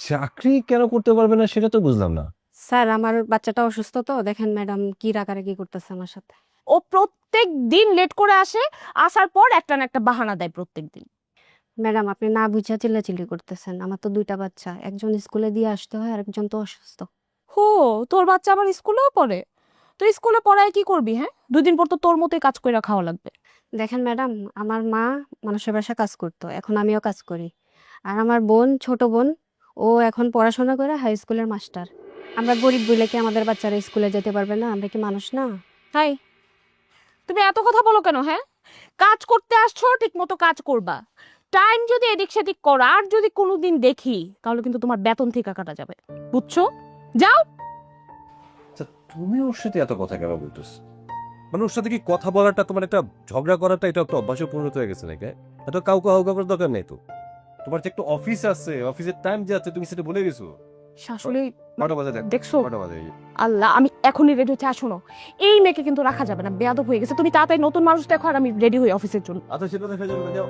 চাকরি কেন করতে পারবে না সেটা তো বুঝলাম না। স্যার, আমার বাচ্চাটা অসুস্থ তো, দেখেন ম্যাডাম কি রাগারাগি করতেছে আমার সাথে। ও প্রত্যেক দিন লেট করে আসে, আসার পর একটা না একটা বাহানা দেয় প্রত্যেক দিন। ম্যাডাম, আপনি না বুঝা চিল্লাচিল্লি করতেছেন। আমার তো 2টা বাচ্চা, একজন স্কুলে দিয়ে আসতে হয় আর একজন তো অসুস্থ। হো, তোর বাচ্চা আবার স্কুলেও পড়ে? তো স্কুলে পড়ায় কি করবি? হ্যাঁ, 2 দিন পর তো তোর মতোই কাজ করে খাওয়া লাগবে। দেখেন ম্যাডাম, আমার মা মানুষের বাসায় কাজ করতো, এখন আমিও কাজ করি। আর আমার বোন, ছোট বোন, ও এখন পড়াশোনা করে হাই স্কুলের মাস্টার। আমরা গরিব বলে কি আমাদের বাচ্চারা স্কুলে যেতে পারবে না? আমরা কি মানুষ না? হাই, তুমি এত কথা বলো কেন? হ্যাঁ, কাজ করতে আসছো, ঠিক মতো কাজ করবা। টাইম যদি এদিক সেদিক করো আর যদি কোনোদিন দেখি, তাহলে কিন্তু তোমার বেতন থেকে কাটা যাবে, বুঝছো? যাও। আচ্ছা, তুমি ওর সাথে এত কথা কেন বলতেছ? মানে ওর সাথে কি কথা বলাটা, তোমার একটা ঝগড়া করাটা, এটা একটা অভ্যাসে পরিণত হয়ে গেছে নাকি? এত কাউকে হাউকা করার দরকার নেই তো। তোমার যে একটা অফিস আছে, অফিসের টাইম যে আছে, তুমি সেটা বলে গেছো। শাশুড়ি কটা বাজে দেখ, দেখছো? কটা বাজে? আল্লাহ, আমি এখনই রেডি হচ্ছে। শোনো, এই মেয়েকে কিন্তু রাখা যাবে না, বেয়াদব হয়ে গেছে। তুমি তাড়াতাড়ি নতুন মানুষ দেখো আর আমি রেডি হই অফিসের জন্য। আচ্ছা, সেটা দেখা যাবে না, যাও।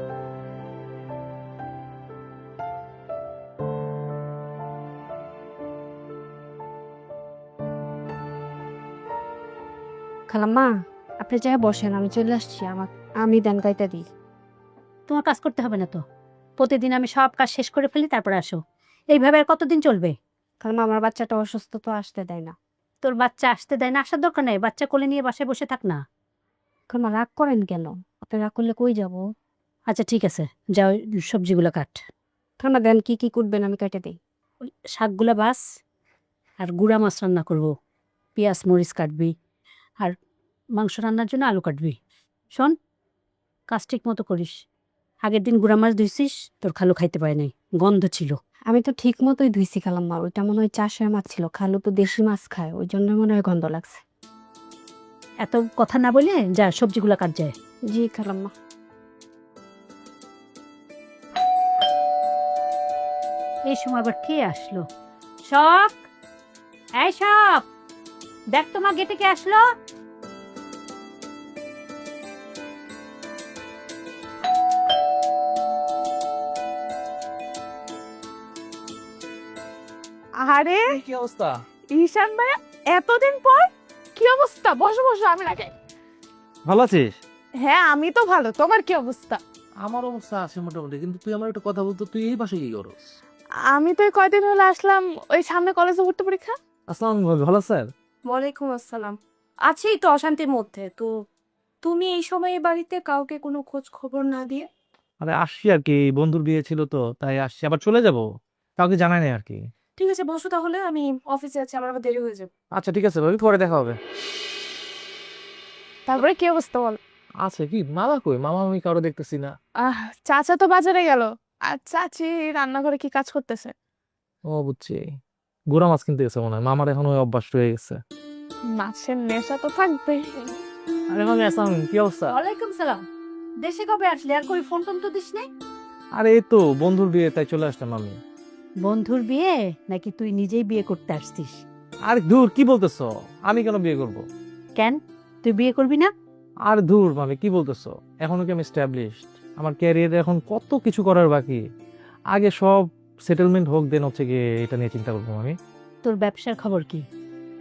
খালাম্মা, আপনি চাই বসেন, আমি চলে আসছি। আমি দেন গাইতে দিই। তোমার কাজ করতে হবে না তো, প্রতিদিন আমি সব কাজ শেষ করে ফেলি তারপর আসো। এইভাবে আর কতদিন চলবে? খালাম্মা, আমার বাচ্চাটা অসুস্থ তো, আসতে দেয় না। তোর বাচ্চা আসতে দেয় না? আসার দরকার নেই, বাচ্চা কোলে নিয়ে বাসায় বসে থাক না। খালাম্মা, রাগ করেন কেন? আপনি রাগ করলে কই যাব? আচ্ছা ঠিক আছে, যাও সবজিগুলো কাট। খালাম্মা, দেন কি কি কুটবেন আমি কেটে দিই। ওই শাকগুলা বাস, আর গুঁড়া মাছ রান্না করবো, পেঁয়াজ মরিচ কাটবি, আর মাংস রান্নার জন্য আলু কাটবি। শোন, কাজ ঠিক মতো করিস। আগের দিন গুড়া মাছ ধুইছিস, তোর খালু খাইতে পারে নাই, গন্ধ ছিল। আমি তো ঠিক মতোই ধুইছি খালাম্মা, ওইটা মনে হয় চাষের মাছ ছিল, খালু তো দেশি মাছ খায়, ওই জন্য মনে হয় গন্ধ লাগছে। এত কথা না বলে যা সবজিগুলা কাট যায়। জি খালাম্মা। এই সময় আবার কে আসলো? শখ, এই শখ, দেখ তোমার গেটে কে আসলো। আরে কি অবস্থা? ঈশান ভাইয়া, এতদিন পর! কি অবস্থা? বসো বসো, আমি রাখে। ভালো আছিস? হ্যাঁ আমি তো ভালো, তোমার কি অবস্থা? আমার অবস্থা আছে মোটামুটি, কিন্তু তুই আমার একটা কথা বলতো, তুই এই পাশে কি করস? আমি তো এই কয়দিন হলো আসলাম, ওই সামনে কলেজে ভর্তি পরীক্ষা। আসসালাম, ভালো স্যার। ওয়ালাইকুম আসসালাম। আছি তো অশান্তির মধ্যে, তো তুমি এই সময়ে বাড়িতে কাউকে কোনো খোঁজ খবর না দিয়ে? আরে আসছি আর কি, বন্ধুর বিয়ে ছিল তো তাই আসছি, আবার চলে যাব, কাউকে জানাই নাই আর কি। ঠিক আছে বসো তাহলে, আমি অফিসে আছি, আমার আবার দেরি হয়ে যাবে। আচ্ছা ঠিক আছে ভাবি, পরে দেখা হবে। তারপরে কি অবস্থা বল? আছে কি, মামা কই? মামা আমি কারো দেখতেছি না। চাচা তো বাজারে গেল, আর চাচি রান্নাঘরে কি কাজ করতেছে। ও বুঝছি, গুড়া মাছ কিনতে গেছে মনে হয়, মামার এখন ওই অভ্যাস রয়ে গেছে। মাছের নেশা তো থাকবে। আরে মামি আসসালাম, কি অবস্থা? ওয়ালাইকুম সালাম। দেশে কবে আসলে? আর কই ফোন টোন তো দিস নাই। আরে এই তো বন্ধুর বিয়ে, তাই চলে আসলাম আমি। বন্ধুর বিয়ে নাকি তুই নিজেই বিয়ে করতে আসছিস? আর দূর, কি বলতেছো? আমি কেন বিয়ে করব? কেন, তুই বিয়ে করবি না? আর দূর মামি, কি বলতেছো? এখনো কি আমি এস্টাবলিশড? আমার ক্যারিয়ারে এখন কত কিছু করার বাকি। আগে সব সেটেলমেন্ট হোক, দেন হচ্ছে গিয়ে এটা নিয়ে চিন্তা করবো আমি। তোর ব্যবসার খবর কি?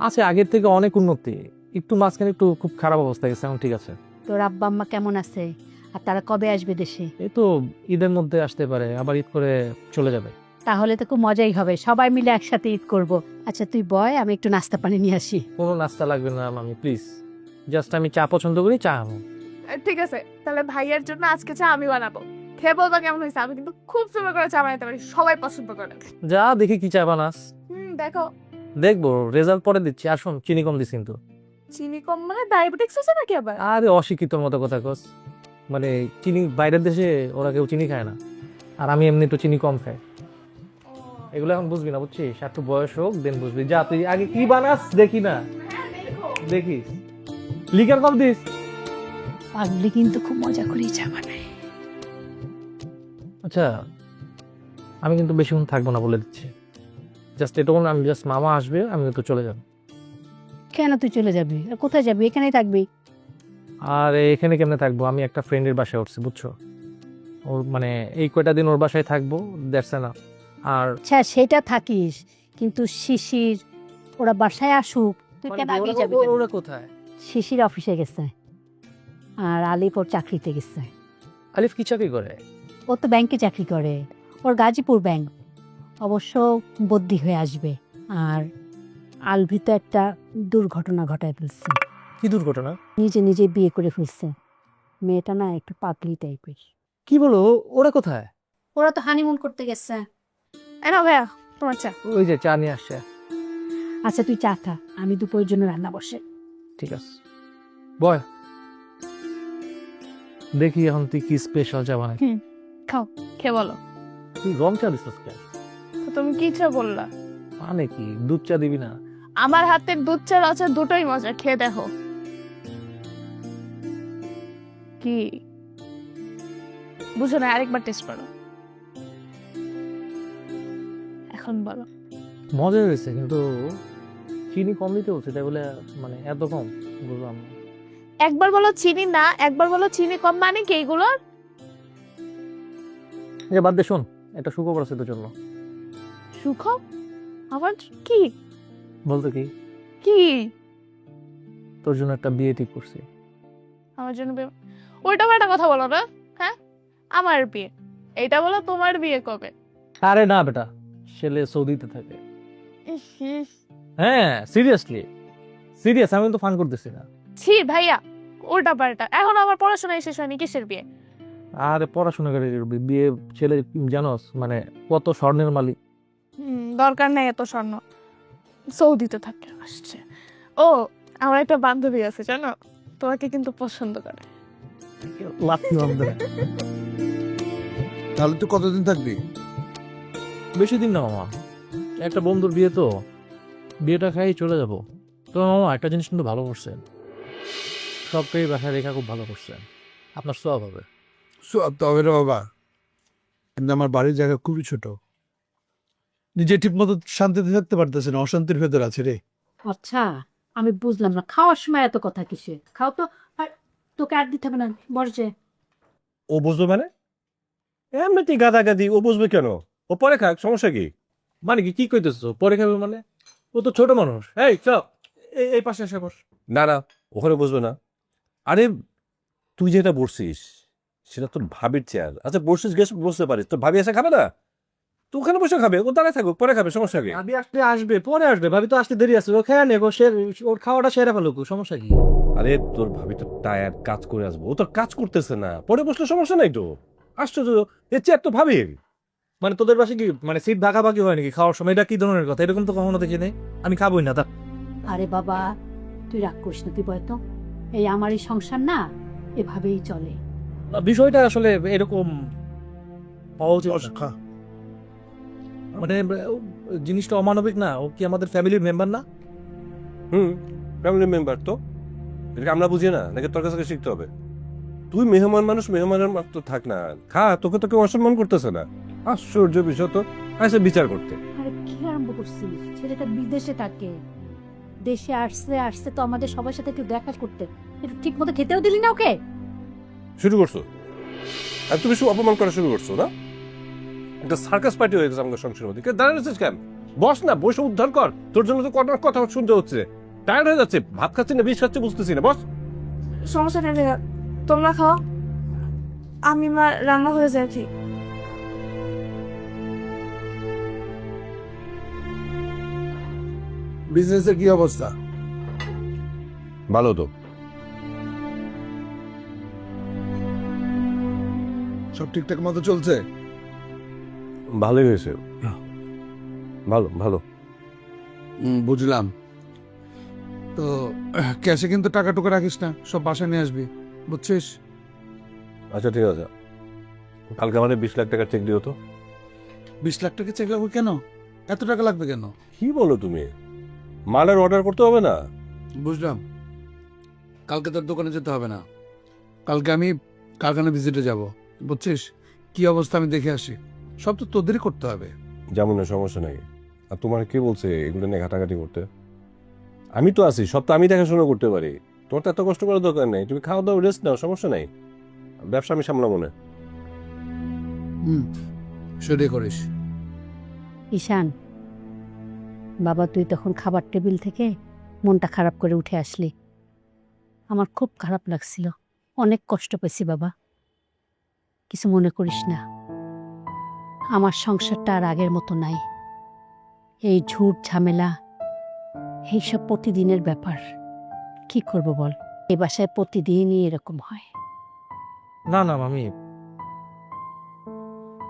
আছে, আগের থেকে অনেক উন্নতি, একটু মাঝখানে একটু খুব খারাপ অবস্থা গেছে, এখন ঠিক আছে। তোর আব্বা আম্মা কেমন আছে? আর তারা কবে আসবে দেশে? এই তো ঈদের মধ্যে আসতে পারে, আবার ঈদ করে চলে যাবে। তাহলে তো খুব মজাই হবে, সবাই মিলে একসাথে ঈদ করব। আচ্ছা তুই বয়, আমি একটু নাস্তা পানি নিয়ে আসি। কোনো নাস্তা লাগবে না মামি, প্লিজ। জাস্ট আমি চা পছন্দ করি, চা আনো। ঠিক আছে, তাহলে ভাইয়ের জন্য আজকে চা আমি বানাবো। খেয়ে বলবা কেমন হয়েছে। আমি কিন্তু খুব সুন্দর করে চা বানাতে পারি, সবাই পছন্দ করে। যা দেখি কি চা বানাস। দেখো। দেখবো, রেজাল্ট পরে দিচ্ছি। আর শোন, চিনি কম দিস কিন্তু। চিনি কম মানে ডায়াবেটিক্স আছে নাকি আবার? আরে অশিক্ষিতর মতো কথা কস, মানে চিনি বাইরের দেশে ওরা কেউ চিনি খায় না, আর আমি এমনি একটু চিনি কম খাই। এগুলো এখন বুঝবি না, বুঝছিস? একটু বয়স হোক, দেন বুঝবি। যা তুই আগে কি বানাস দেখি না, দেখিস। Liquor com this. পাগলি কিন্তু খুব মজা করেই চা বানায়। আচ্ছা, আমি কিন্তু বেশিক্ষণ থাকবো না বলে দিচ্ছি। জাস্ট এটা বলুন, আমি জাস্ট মামা আসবে, আমি তো চলে যাবো। কেন তুই চলে যাবি? আর কোথায় যাবি? এখানেই থাকবি। আর এখানে কেমনে থাকবো? আমি একটা ফ্রেন্ডের বাসায় উঠছি, বুঝছো? ওর মানে এই কয়টা দিন ওর বাসায় থাকবো, দ্যাটস না। আর আচ্ছা সেটা থাকিস, কিন্তু শিশির ওরা বাসায় আসুক, তুই মানে কেন আগে যাবি? ওরা কোথায়? শিশির অফিসে গেছে, আর আলিফ ওর চাকরিতে গেছে। আলিফ কি চাকরি করে? ও তো ব্যাংকে চাকরি করে, ওর গাজীপুর ব্যাংক। অবশ্য বদলি হয়ে আসবে। আর আলভি তো একটা দুর্ঘটনা ঘটায় ফেলছে, কি দুর্ঘটনা? নিজে নিজে বিয়ে করে ফেলছে। মেয়েটা না একটু পাগলি টাইপের। কি বলো? ওরা কোথায়? ওরা তো হানিমুন করতে গেছে। এনো ভাইয়া, তোমার চা। ওই যে চা নিয়ে আসছে। আচ্ছা তুই চা খা, আমি দুপুরের জন্য রান্না বসে। ঠিক আছে, বয়। দেখি এখন তুই কি স্পেশাল চা বানাই। খাও, খেয়ে বলো। তুই রং চা দিছিস কেন? তো তুমি কি চা বললা? মানে কি, দুধ চা দিবি না? আমার হাতের দুধ চা রচা দুটোই মজা, খেয়ে দেখো। কি বুঝো না? আরেকবার টেস্ট করো, এখন বলো। মজা হয়েছে, কিন্তু চিনি কম দিতে হচ্ছে, তাই বলে মানে এত কম? বুঝলাম না। একবার বলো চিনি না, একবার বলো চিনি কম, মানে কি এগুলো? যে বাদ দে, শোন, এটা সুখবর আছে তোর জন্য। সুখম? আবার কি? বলতো কি, কি? তোর জন্য একটা বিয়ে ঠিক করছি। আমার জন্য ওইটা একটা কথা বলো না। হ্যাঁ, আমার বিয়ে এইটা বলো, তোমার বিয়ে কবে? আরে না বেটা, ছেলে সৌদিতে থাকে। ইস, ইস। হ্যাঁ সিরিয়াসলি, সিরিয়াস, আমি তো ফান করতেছি না। ছি ভাইয়া, ওটা পাল্টা। এখন আমার পড়াশোনা শেষ হয়নি, কিসের বিয়ে? আরে পড়াশোনা করে বিয়ে? ছেলে জানোস মানে কত স্বর্ণের মালিক। দরকার নেই এত স্বর্ণ, সৌদিতে থাকে, আসছে। ও আমার একটা বান্ধবী আছে জানো, তোমাকে কিন্তু পছন্দ করে। লাথি বান্ধব। তাহলে তো কতদিন থাকবি? বেশি দিন না মামা, একটা বন্ধুর বিয়ে তো, বিয়েটা খাই চলে যাব। তো মামা একটা জিনিস কিন্তু ভালো করছেন, সবটাই বাসায় রেখা খুব ভালো করছেন, আপনার সব হবে। সব তো হবে রে বাবা, কিন্তু আমার বাড়ির জায়গা খুবই ছোট, নিজে ঠিক মতো শান্তিতে থাকতে পারতেছে না, অশান্তির ভেতর আছে রে। আচ্ছা, আমি বুঝলাম না খাওয়ার সময় এত কথা কিসে? খাও তো। আর তোকে আর দিতে হবে না, বসে। ও বুঝবে মানে? এমনিতেই গাদাগাদি, ও বুঝবে কেন? ও পরে খাক, সমস্যা কি? মানে কি কইতেছো পরে খাবে মানে? ও তো ছোট মানুষ। এই চল, এই পাশে এসে বস। না না, ওখানে বসবে না। আরে তুই যেটা বসছিস সেটা তোর ভাবির চেয়ার। আচ্ছা বসছিস, গেস বসতে পারিস, তোর ভাবি এসে খাবে না? তো ওখানে বসে খাবে, ও দাঁড়ায় থাকুক, পরে খাবে, সমস্যা কি? ভাবি আসলে আসবে, পরে আসবে, ভাবি তো আসতে দেরি আছে, ও খেয়ে নেবো, ওর খাওয়াটা সেরে ফেলুক, সমস্যা কি? আরে তোর ভাবি তো টায়ার, কাজ করে আসবো, ও তো কাজ করতেছে না, পরে বসলে সমস্যা নাই তো। আশ্চর্য, এর চেয়ার তো ভাবির। মানে তোদের পাশে কি মানে সিট ভাগাভাগি হয় নাকি খাওয়ার সময়? এটা কি ধরনের কথা? এরকম তো কখনো দেখি নেই, আমি খাবোই না তা। আরে বাবা, তুই রাগ করিস না, তুই বয়তো এই আমারই সংসার না, এভাবেই চলে। বিষয়টা আসলে এরকম হওয়া উচিত না। খা। মানে ও জিনিসটা অমানবিক না? ও কি আমাদের ফ্যামিলির মেম্বার না? ফ্যামিলি মেম্বার তো, এটাকে আমরা বুঝি না নাকি? তোর কাছে শিখতে হবে। তুই মেহমান মানুষ, মেহমানের মতো থাক না, খা, তোকে তোকে অসম্মান করতেছে না। আশ্চর্য বিষয় তো, আসে বিচার করতে। আরে কি আরম্ভ করছিস? ছেলেটা বিদেশে থাকে, দেশে আসছে তো আমাদের সবার সাথে একটু দেখা করতে, একটু ঠিক মতো খেতেও দিলি না ওকে? শুরু করছো, আর তুমি শুধু অপমান করা শুরু করছো না? একটা সার্কাস পার্টি হয়ে গেছে আমাদের সংসারের মধ্যে। দাঁড়িয়েছিস কেন? বস না, বসে উদ্ধার কর। তোর জন্য তো কটার কথা শুনতে হচ্ছে, টায়ার্ড হয়ে যাচ্ছে, ভাত খাচ্ছি না বিষ খাচ্ছি বুঝতেছি না। বস। সমস্যা নেই ভাইয়া, তোমরা খাও, আমি মা রান্না হয়ে যায় ঠিক। বিজনেসের কি অবস্থা? ভালো তো। সব ঠিকঠাক মতো চলছে? ভালোই হয়েছে, ভালো ভালো। বুঝলাম। তো ক্যাশে কিন্তু টাকা টুকা রাখিস না, সব বাসায় নিয়ে আসবি, বুঝছিস? আচ্ছা ঠিক আছে, কালকে আমাদের 20 লাখ টাকার চেক দিও তো। 20 লাখ টাকা চেক লাগবে কেন? এত টাকা লাগবে কেন? কি বলো তুমি? মালের অর্ডার করতে হবে না? বুঝলাম, কালকে তোর দোকানে যেতে হবে না, কালকে আমি কারখানা ভিজিটে যাব, বুঝছিস? কি অবস্থা আমি দেখে আসি, সব তো তোদেরই করতে হবে। যেমন না, সমস্যা নাই। আর তোমার কে বলছে এগুলো নিয়ে ঘাটাঘাটি করতে? আমি তো আছি, সব তো আমি দেখাশোনা করতে পারি। তোমার তো এত কষ্ট করার দরকার নেই, তুমি খাওয়া দাও, রেস্ট নাও, সমস্যা নাই। ব্যবসা আমি সামলাবো না। সেটাই করিস। ঈশান বাবা, তুই তখন খাবার টেবিল থেকে মনটা খারাপ করে উঠে আসলি, আমার খুব খারাপ লাগছিল, অনেক কষ্ট পেয়েছি বাবা। কিছু মনে করিস না, আমার সংসারটা আর আগের মতো নাই। এই ঝুট ঝামেলা এইসব প্রতিদিনের ব্যাপার, কি করব বল? এই বাসায় প্রতিদিনই এরকম হয়। না না মামি,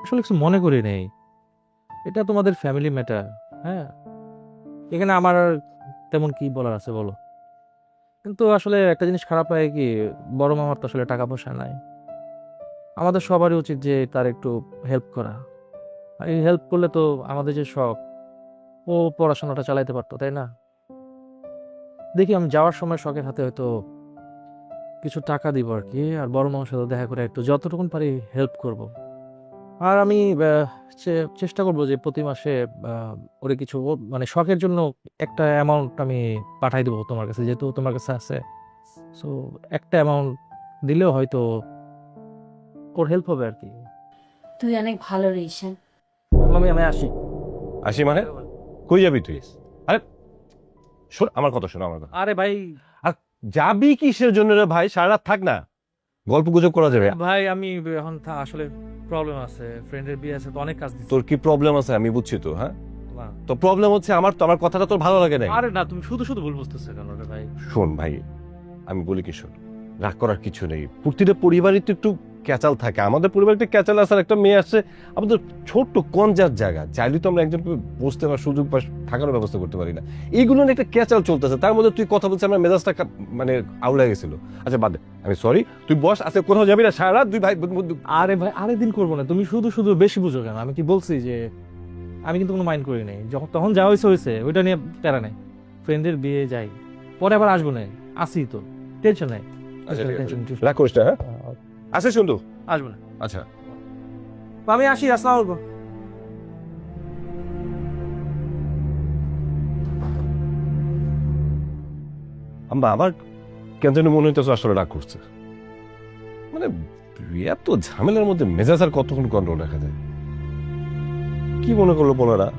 আসলে কিছু মনে করি নেই, এটা তোমাদের ফ্যামিলি ম্যাটার। হ্যাঁ, এখানে আমার আর তেমন কি বলার আছে বলো? কিন্তু আসলে একটা জিনিস খারাপ লাগে কি, বড় মামার তো আসলে টাকা পয়সা নাই। আমাদের সবারই উচিত যে তার একটু হেল্প করা। আর এই হেল্প করলে তো আমাদের যে শখ, ও পড়াশোনাটা চালাইতে পারতো, তাই না? দেখি আমি যাওয়ার সময় শখের হাতে হয়তো কিছু টাকা দিব আর কি, আর বড় মামার সাথে দেখা করে একটু যতটুকুন পারি হেল্প করব। আর আমি চেষ্টা করব যে প্রতি মাসে ওরে কিছু মানে শখের জন্য একটা অ্যামাউন্ট আমি পাঠাই দেবো তোমার কাছে, যেহেতু তোমার কাছে আছে। সো একটা অ্যামাউন্ট দিলেও হয়তো ওর হেল্প হবে আর কি। তুই অনেক ভালো রে ঈশান। আমি আসি। আসি মানে? কই যাবি তুই? আরে শোন আমার কথা, শোনো আমার কথা। আরে ভাই, আর যাবি কিসের জন্য রে ভাই? সারা রাত থাক না, গল্প গুজব করা যাবে। ভাই আমি এখন আসলে প্রবলেম আছে, ফ্রেন্ডের বিয়ে আছে, তো অনেক কাজ দিচ্ছে। তোর কি প্রবলেম আছে আমি বুঝছি তো। হ্যাঁ, না। তো প্রবলেম হচ্ছে আমার, তো আমার কথাটা তোর ভালো লাগে না। আরে না, তুমি শুধু শুধু ভুল বুঝতেছো কেন রে ভাই? শোন ভাই, আমি বলি কি, শোন, রাগ করার কিছু নেই, প্রতিটা পরিবারই তো একটু ক্যাচাল থাকে। আমাদের পরিবারে একটা ক্যাচাল আছে, আর একটা মেয়ে আসছে, আমাদের ছোট্ট কনজার জায়গা, চাইলে তো আমরা একজনকে বসতে বা সুযোগ বা থাকার ব্যবস্থা করতে পারি না। এইগুলো নিয়ে একটা ক্যাচাল চলতেছে, তার মধ্যে তুই কথা বলছিস, আমার মেজাজটা মানে আউলা গেছিল। আচ্ছা বাদ দে, আমি সরি, তুই বস, আজকে কোথাও যাবি না সারা রাত, দুই ভাই আরে ভাই আরেকদিন করবো না, তুমি শুধু শুধু বেশি বুঝো কেন? আমি কি বলছি যে আমি কিন্তু কোনো মাইন্ড করি নাই, যখন তখন যা হয়েছে হয়েছে, ওইটা নিয়ে প্যারা নেই। ফ্রেন্ডের বিয়ে যাই, পরে আবার আসবো না, আসি তো, টেনশন নাই। আচ্ছা ঠিক আছে, টেনশন রাগ করিস না, হ্যাঁ? আচ্ছা শুনতো, আসবো না, আচ্ছা আমি আসি। আসসালামু আলাইকুম। আম্মা, আমার কেন যেন মনে হইতেছে আসলে রাগ করছে। মানে এত ঝামেলার মধ্যে মেজাজ আর কতক্ষণ কন্ট্রোল রাখা যায়? কি মনে করলো পোলারা?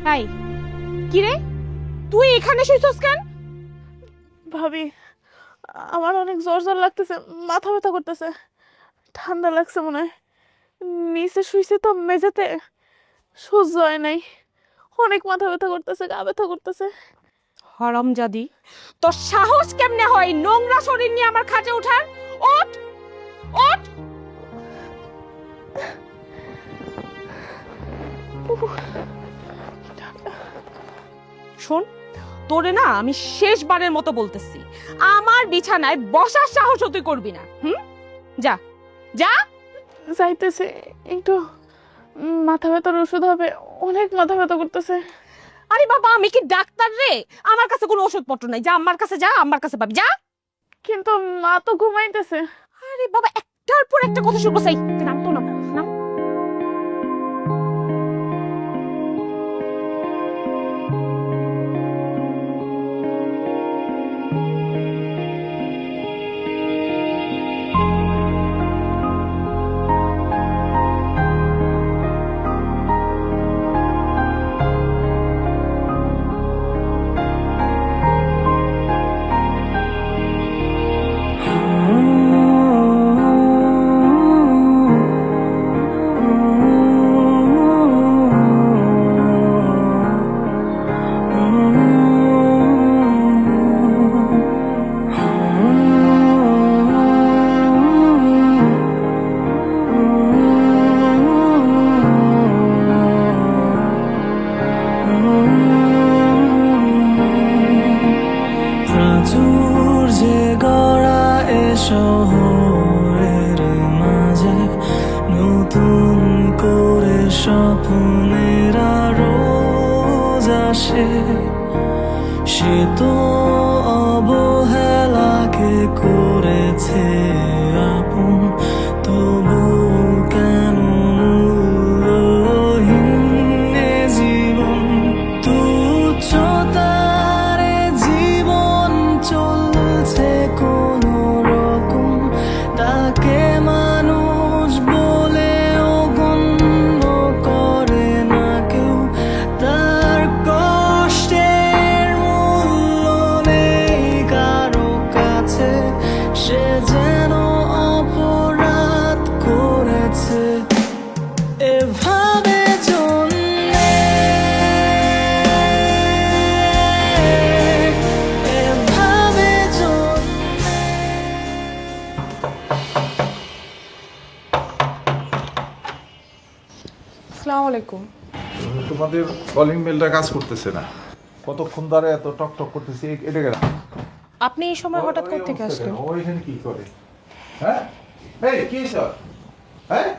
তাই কি রে, তুই এখানে শুইছস কেন? ভাবি, আমার অনেক জ্বর জ্বর লাগতেছে, মাথা ব্যথা করতেছে, ঠান্ডা লাগছে মনে হয়। নিচে শুইছি তো মেঝেতে, সহ্য হয় নাই, অনেক মাথা ব্যথা করতেছে, গা ব্যথা করতেছে। হারামজাদি, তোর সাহস কেমনে হয় নোংরা শরীর নিয়ে আমার খাটে ওঠার? ওঠ ওঠ। শোন, তোরে না আমি শেষবারের মতো বলতেছি, আমার বিছানায় বসার সাহস তুই করবি না। যা যা। যাইতেছে, একটু মাথা ব্যথার ওষুধ হবে, অনেক মাথা ব্যথা করতেছে। আরে বাবা, আমি কি ডাক্তার রে? আমার কাছে কোনো ওষুধপত্র নাই, যা আমার কাছে, যা আমার কাছে পাবি, যা। কিন্তু মা তো ঘুমাইতেছে। আরে বাবা, একটার পর একটা কথা শুনবো, সাই নাম তো নাম নাম। প্রাচুর্যে গড়া এ শহরের মাঝে নতুন করে স্বপ্নেরা রোজ আসে, সে তো অবহেলাকে করেছে আপন, তবু কেন মূল্যহীন এ জীবন? তুচ্ছতারে জীবন চলছে কোনো রকম, তাকে মানুষ বলেও গণ্য করে না কেউ। তার কষ্টের মূল্য নেই কারো কাছে, সে যেন অপরাধ করেছে এভাবে জন্মে, এভাবে জন্মে। আসসালামু আলাইকুম। তোমাদের কলিং বেলটা কাজ করতেছে না, কতক্ষণ ধরে এত টক টক করতেছি, এটা কেন? আপনি এই সময় হঠাৎ ওই কোত্থেকে অবস্থা আসলেন? কেন? ও এখানে কি করে? হ্যাঁ, এই কি স্যার? হ্যাঁ,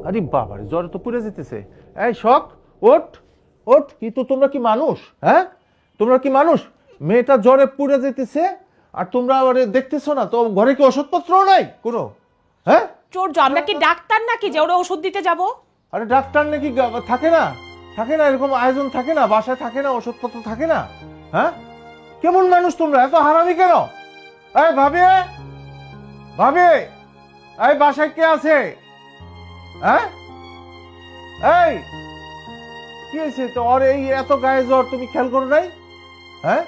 আরে বাবা, জ্বর তো পুড়ে যেতেছে। এই শখ, ওঠ ওঠ, কি তো তোমরা কি মানুষ? হ্যাঁ, তোমরা কি মানুষ? মেয়েটা জ্বরে পুড়ে যেতেছে আর তোমরা আবার দেখতেছো না? তো ঘরে কি ওষুধপত্রও নাই কোনো? হ্যাঁ, চোর, আমরা কি ডাক্তার নাকি যে ওরা ওষুধ দিতে যাব? আরে ডাক্তার নাকি থাকে না? থাকে না, এরকম আয়োজন থাকে না, বাসায় থাকে না, ওষুধপত্র থাকে না? হ্যাঁ, কেমন মানুষ তোমরা, এত হারামি কেন? এই ভাবি, ভাবি, এই বাসায় কে আছে? হ্যাঁ, এই কি হয়েছে তো ওর এই এত গায়ে জ্বর তুমি খেয়াল করো নাই? হ্যাঁ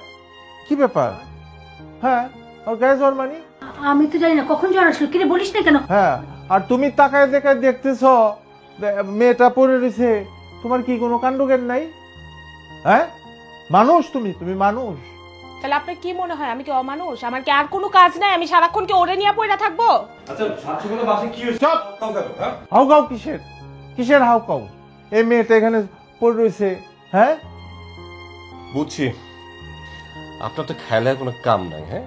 কি ব্যাপার? হ্যাঁ ওর গায়ে জ্বর মানে? আমি তো জানি না কখন জ্বর আসলো, কিরে বলিস না কেন? হ্যাঁ আর তুমি তাকায় দেখায় দেখতেছ মেয়েটা পড়ে রয়েছে, তোমার কি কোনো কাণ্ডজ্ঞান নাই? হ্যাঁ মানুষ তুমি, তুমি মানুষ? তাহলে আপনার কি মনে হয় আমি কি অমানুষ? আমার কি আর কোনো কাজ নাই? আমি সারাক্ষণ কি ওরে নিয়ে পড়ে থাকবো? চুপ! হাউ কাউ কিসের? কিসের হাউ কাউ? এই মেয়েটা এখানে পড়ে রয়েছে। হ্যাঁ বুঝছি আপনার তো খেলার কোনো কাম নাই। হ্যাঁ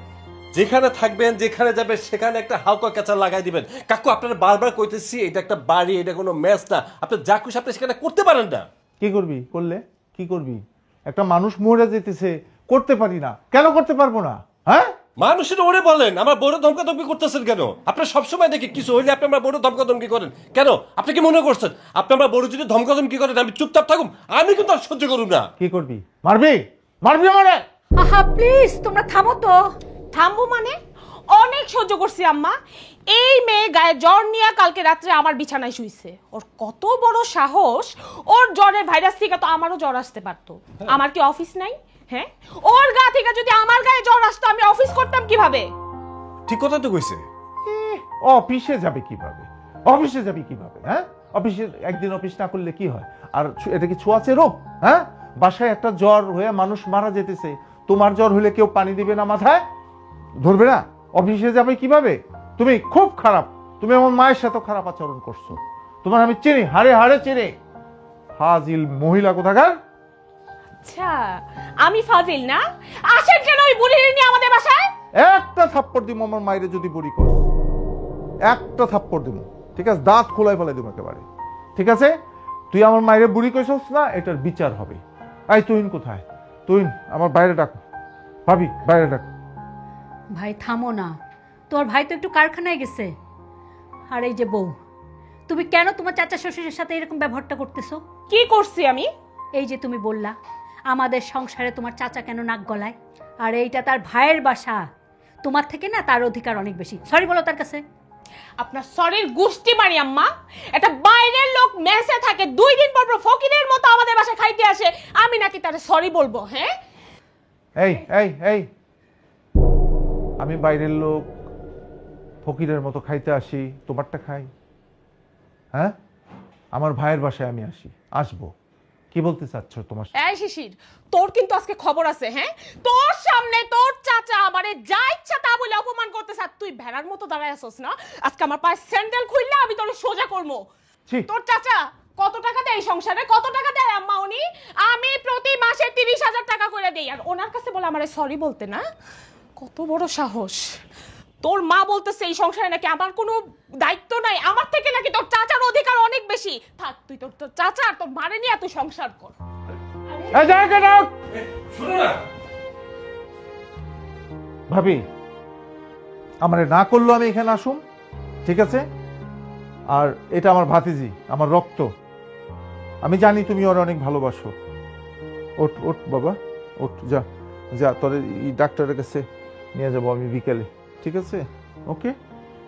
যেখানে থাকবেন যেখানে যাবেন সেখানে একটা হালকা কাঁচা লাগাই দিবেন। কাকু আপনারা বারবার কইতেছি এটা একটা বাড়ি, এটা কোনো মেস না। আপনি যা খুশি আপনি সেখানে করতে পারেন না। কি করবি? করলে কি করবি? একটা মানুষ মরে যেতেছে, করতে পারি না। কেন করতে পারবো না? হ্যাঁ মানুষের ওরে বলেন, আমার বড় ধমকাধমকি করতেছেন কেন? আপনার সবসময় দেখি কিছু হইলে আপনি আমার বড় ধমকাধমকি করেন কেন? আপনি কি মনে করছেন আপনি আমার বড় যদি ধমকাধমকি করেন আমি চুপচাপ থাকুম? আমি কিন্তু আর সহ্য করুম না। কি করবি? মারবি? মারবি আমারে? আহা প্লিজ তোমরা থামো তো। থামবো মানে? অনেক সহ্য করছি আম্মা। এই মেয়ে গায়ে জ্বর নিয়ে কালকে রাত্রে আমার বিছানায় শুইছে। ওর কত বড় সাহস! ওর জ্বরের ভাইরাস থেকে তো আমারও জ্বর আসতে পারতো। আমার কি অফিস নাই? হ্যাঁ ওর গা থেকে যদি আমার গায়ে জ্বর আসতো আমি অফিস করতাম কিভাবে? ঠিক কথা তো কইছে। অফিসে যাবে কিভাবে? অফিসে যাবে কিভাবে? হ্যাঁ অফিসে একদিন অফিস না করলে কি হয়? আর এটা কি ছোঁয়াচে রোগ? হ্যাঁ বাসায় একটা জ্বর হয়ে মানুষ মারা যেতেছে, তোমার জ্বর হলে কেউ পানি দিবে না মাথায়? ধরবে না? অফিসে যাবে কিভাবে? তুমি খুব খারাপ। তুমি আমার মায়ের সাথে খারাপ আচরণ করছো। তোমার আমি চিনি, হাড়ে হাড়ে চিনি। ফাজিল মহিলা কোথাকার। আচ্ছা আমি ফাজিল না? আসেন কেন ওই বুড়ি নিয়ে আমাদের বাসায়? একটা থাপ্পড় দিব আমার মায়ের যদি বুড়ি কর, একটা থাপ্পড় দিব, ঠিক আছে? দাঁত খোলাই ফেলাই দিব একেবারে, ঠিক আছে? তুই আমার মায়ের বুড়ি কইছস না, এটার বিচার হবে। এই তুহিন কোথায়? তুহিন আমার বাইরে ডাক, ভাবি বাইরে ডাক। ভাই থামো না, তোর ভাই তো একটু কারখানায় গেছে। আর এই যে বউ, তুমি কেন তোমার চাচা শ্বশুরের সাথে এরকম ব্যবহারটা করতেছো? কি করছি আমি? এই যে তুমি বললা আমাদের সংসারে তোমার চাচা কেন নাক গলায়, আর এইটা তার ভাইয়ের বাসা, তোমার থেকে না তার অধিকার অনেক বেশি। সরি বলো তার কাছে। আপনার শরীর গুষ্টি মারি আম্মা। এটা বাইরের লোক মেসে থাকে, 2 দিন পর পর ফকিরের মতো আমাদের বাসায় খাইতে আসে, আমি নাকি তারে সরি বলবো? হ্যাঁ এই এই এই আমি বাইরের লোক ফকিরের মতো খাইতে আসি, তোমারটা খাই? হ্যাঁ আমার ভাইয়ের বাসায় আমি আসবো। কি বলতে চাচ্ছ তোমার? এই শিশির, তোর কিন্তু আজকে খবর আছে। হ্যাঁ তোর সামনে তোর চাচা আমারে যা ইচ্ছা তা বলে অপমান করতেছ, আর তুই ভেড়ার মতো দাঁড়ায় আছস না? আজকে আমার পায়ে স্যান্ডেল খুললে আমি তোরে সোজা করবো। ছি! তোর চাচা কত টাকা দেয় এই সংসারে? কত টাকা দেয় আম্মা উনি? আমি প্রতি মাসে 30,000 টাকা করে দেই, আর ওনার কাছে বলে আমারে সরি বলতে না? কত বড় সাহস! তোর মা বলতেছে এই সংসারে নাকি আমার কোনো দায়িত্ব নাই, আমার থেকে নাকি তোর চাচার অধিকার অনেক বেশি। থাক তুই তোর চাচা আর তোর মারে নিয়ে তুই সংসার কর। এই ডাক ডাক। শুনো না ভাবি আমারে না করলো আমি এখানে আসুম, ঠিক আছে? আর এটা আমার ভাতিজি, আমার রক্ত। আমি জানি তুমি ওর অনেক ভালোবাসো। ওঠ ওঠ বাবা, ওঠ, যা যা, তোর এই ডাক্তারের কাছে নিয়ে যাবো আমি বিকেলে, ঠিক আছে? ওকে,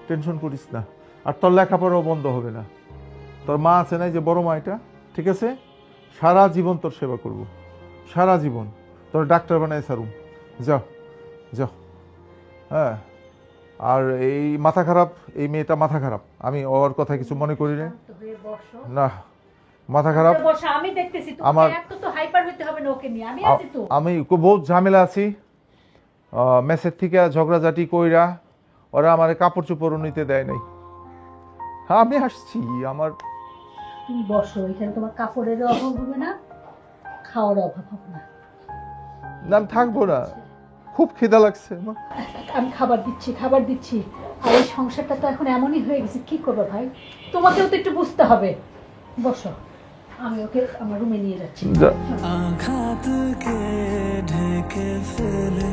টেনশন করিস না। আর তোর লেখাপড়াও বন্ধ হবে না। তোর মা আছে না, যে বড় মা, এটা ঠিক আছে? সারা জীবন তোর সেবা করব, সারা জীবন। তোর ডাক্তার বানায় সারুম, যাও যাও। হ্যাঁ আর এই মাথা খারাপ, এই মেয়েটা মাথা খারাপ, আমি ওর কথা কিছু মনে করি না। না মাথা খারাপ, আমি দেখতেছি আমার একটু তো হাইপার হতে হবে না ওকে নিয়ে। আমি আছি তো। আমি বহুত ঝামেলা আছি। মেসের থেকে ঝগড়াঝাটি কইরা ওরা আমার কাপড় চোপড়ও নিতে দেয় নাই। হ্যাঁ আমি আসছি। আমার তুমি বসো, এখানে তোমার কাপড়ের অভাব হবে না, খাওয়ার অভাব হবে না। না আমি থাকবো না, খুব খিদা লাগছে। আমি খাবার দিচ্ছি। আর এই সংসারটা তো এখন এমনই হয়ে গেছে, কি করবে ভাই? তোমাকেও তো একটু বুঝতে হবে। বসো, আমি ওকে আমার রুমে নিয়ে যাচ্ছি। আঘাত কে ঢেকে ফেলে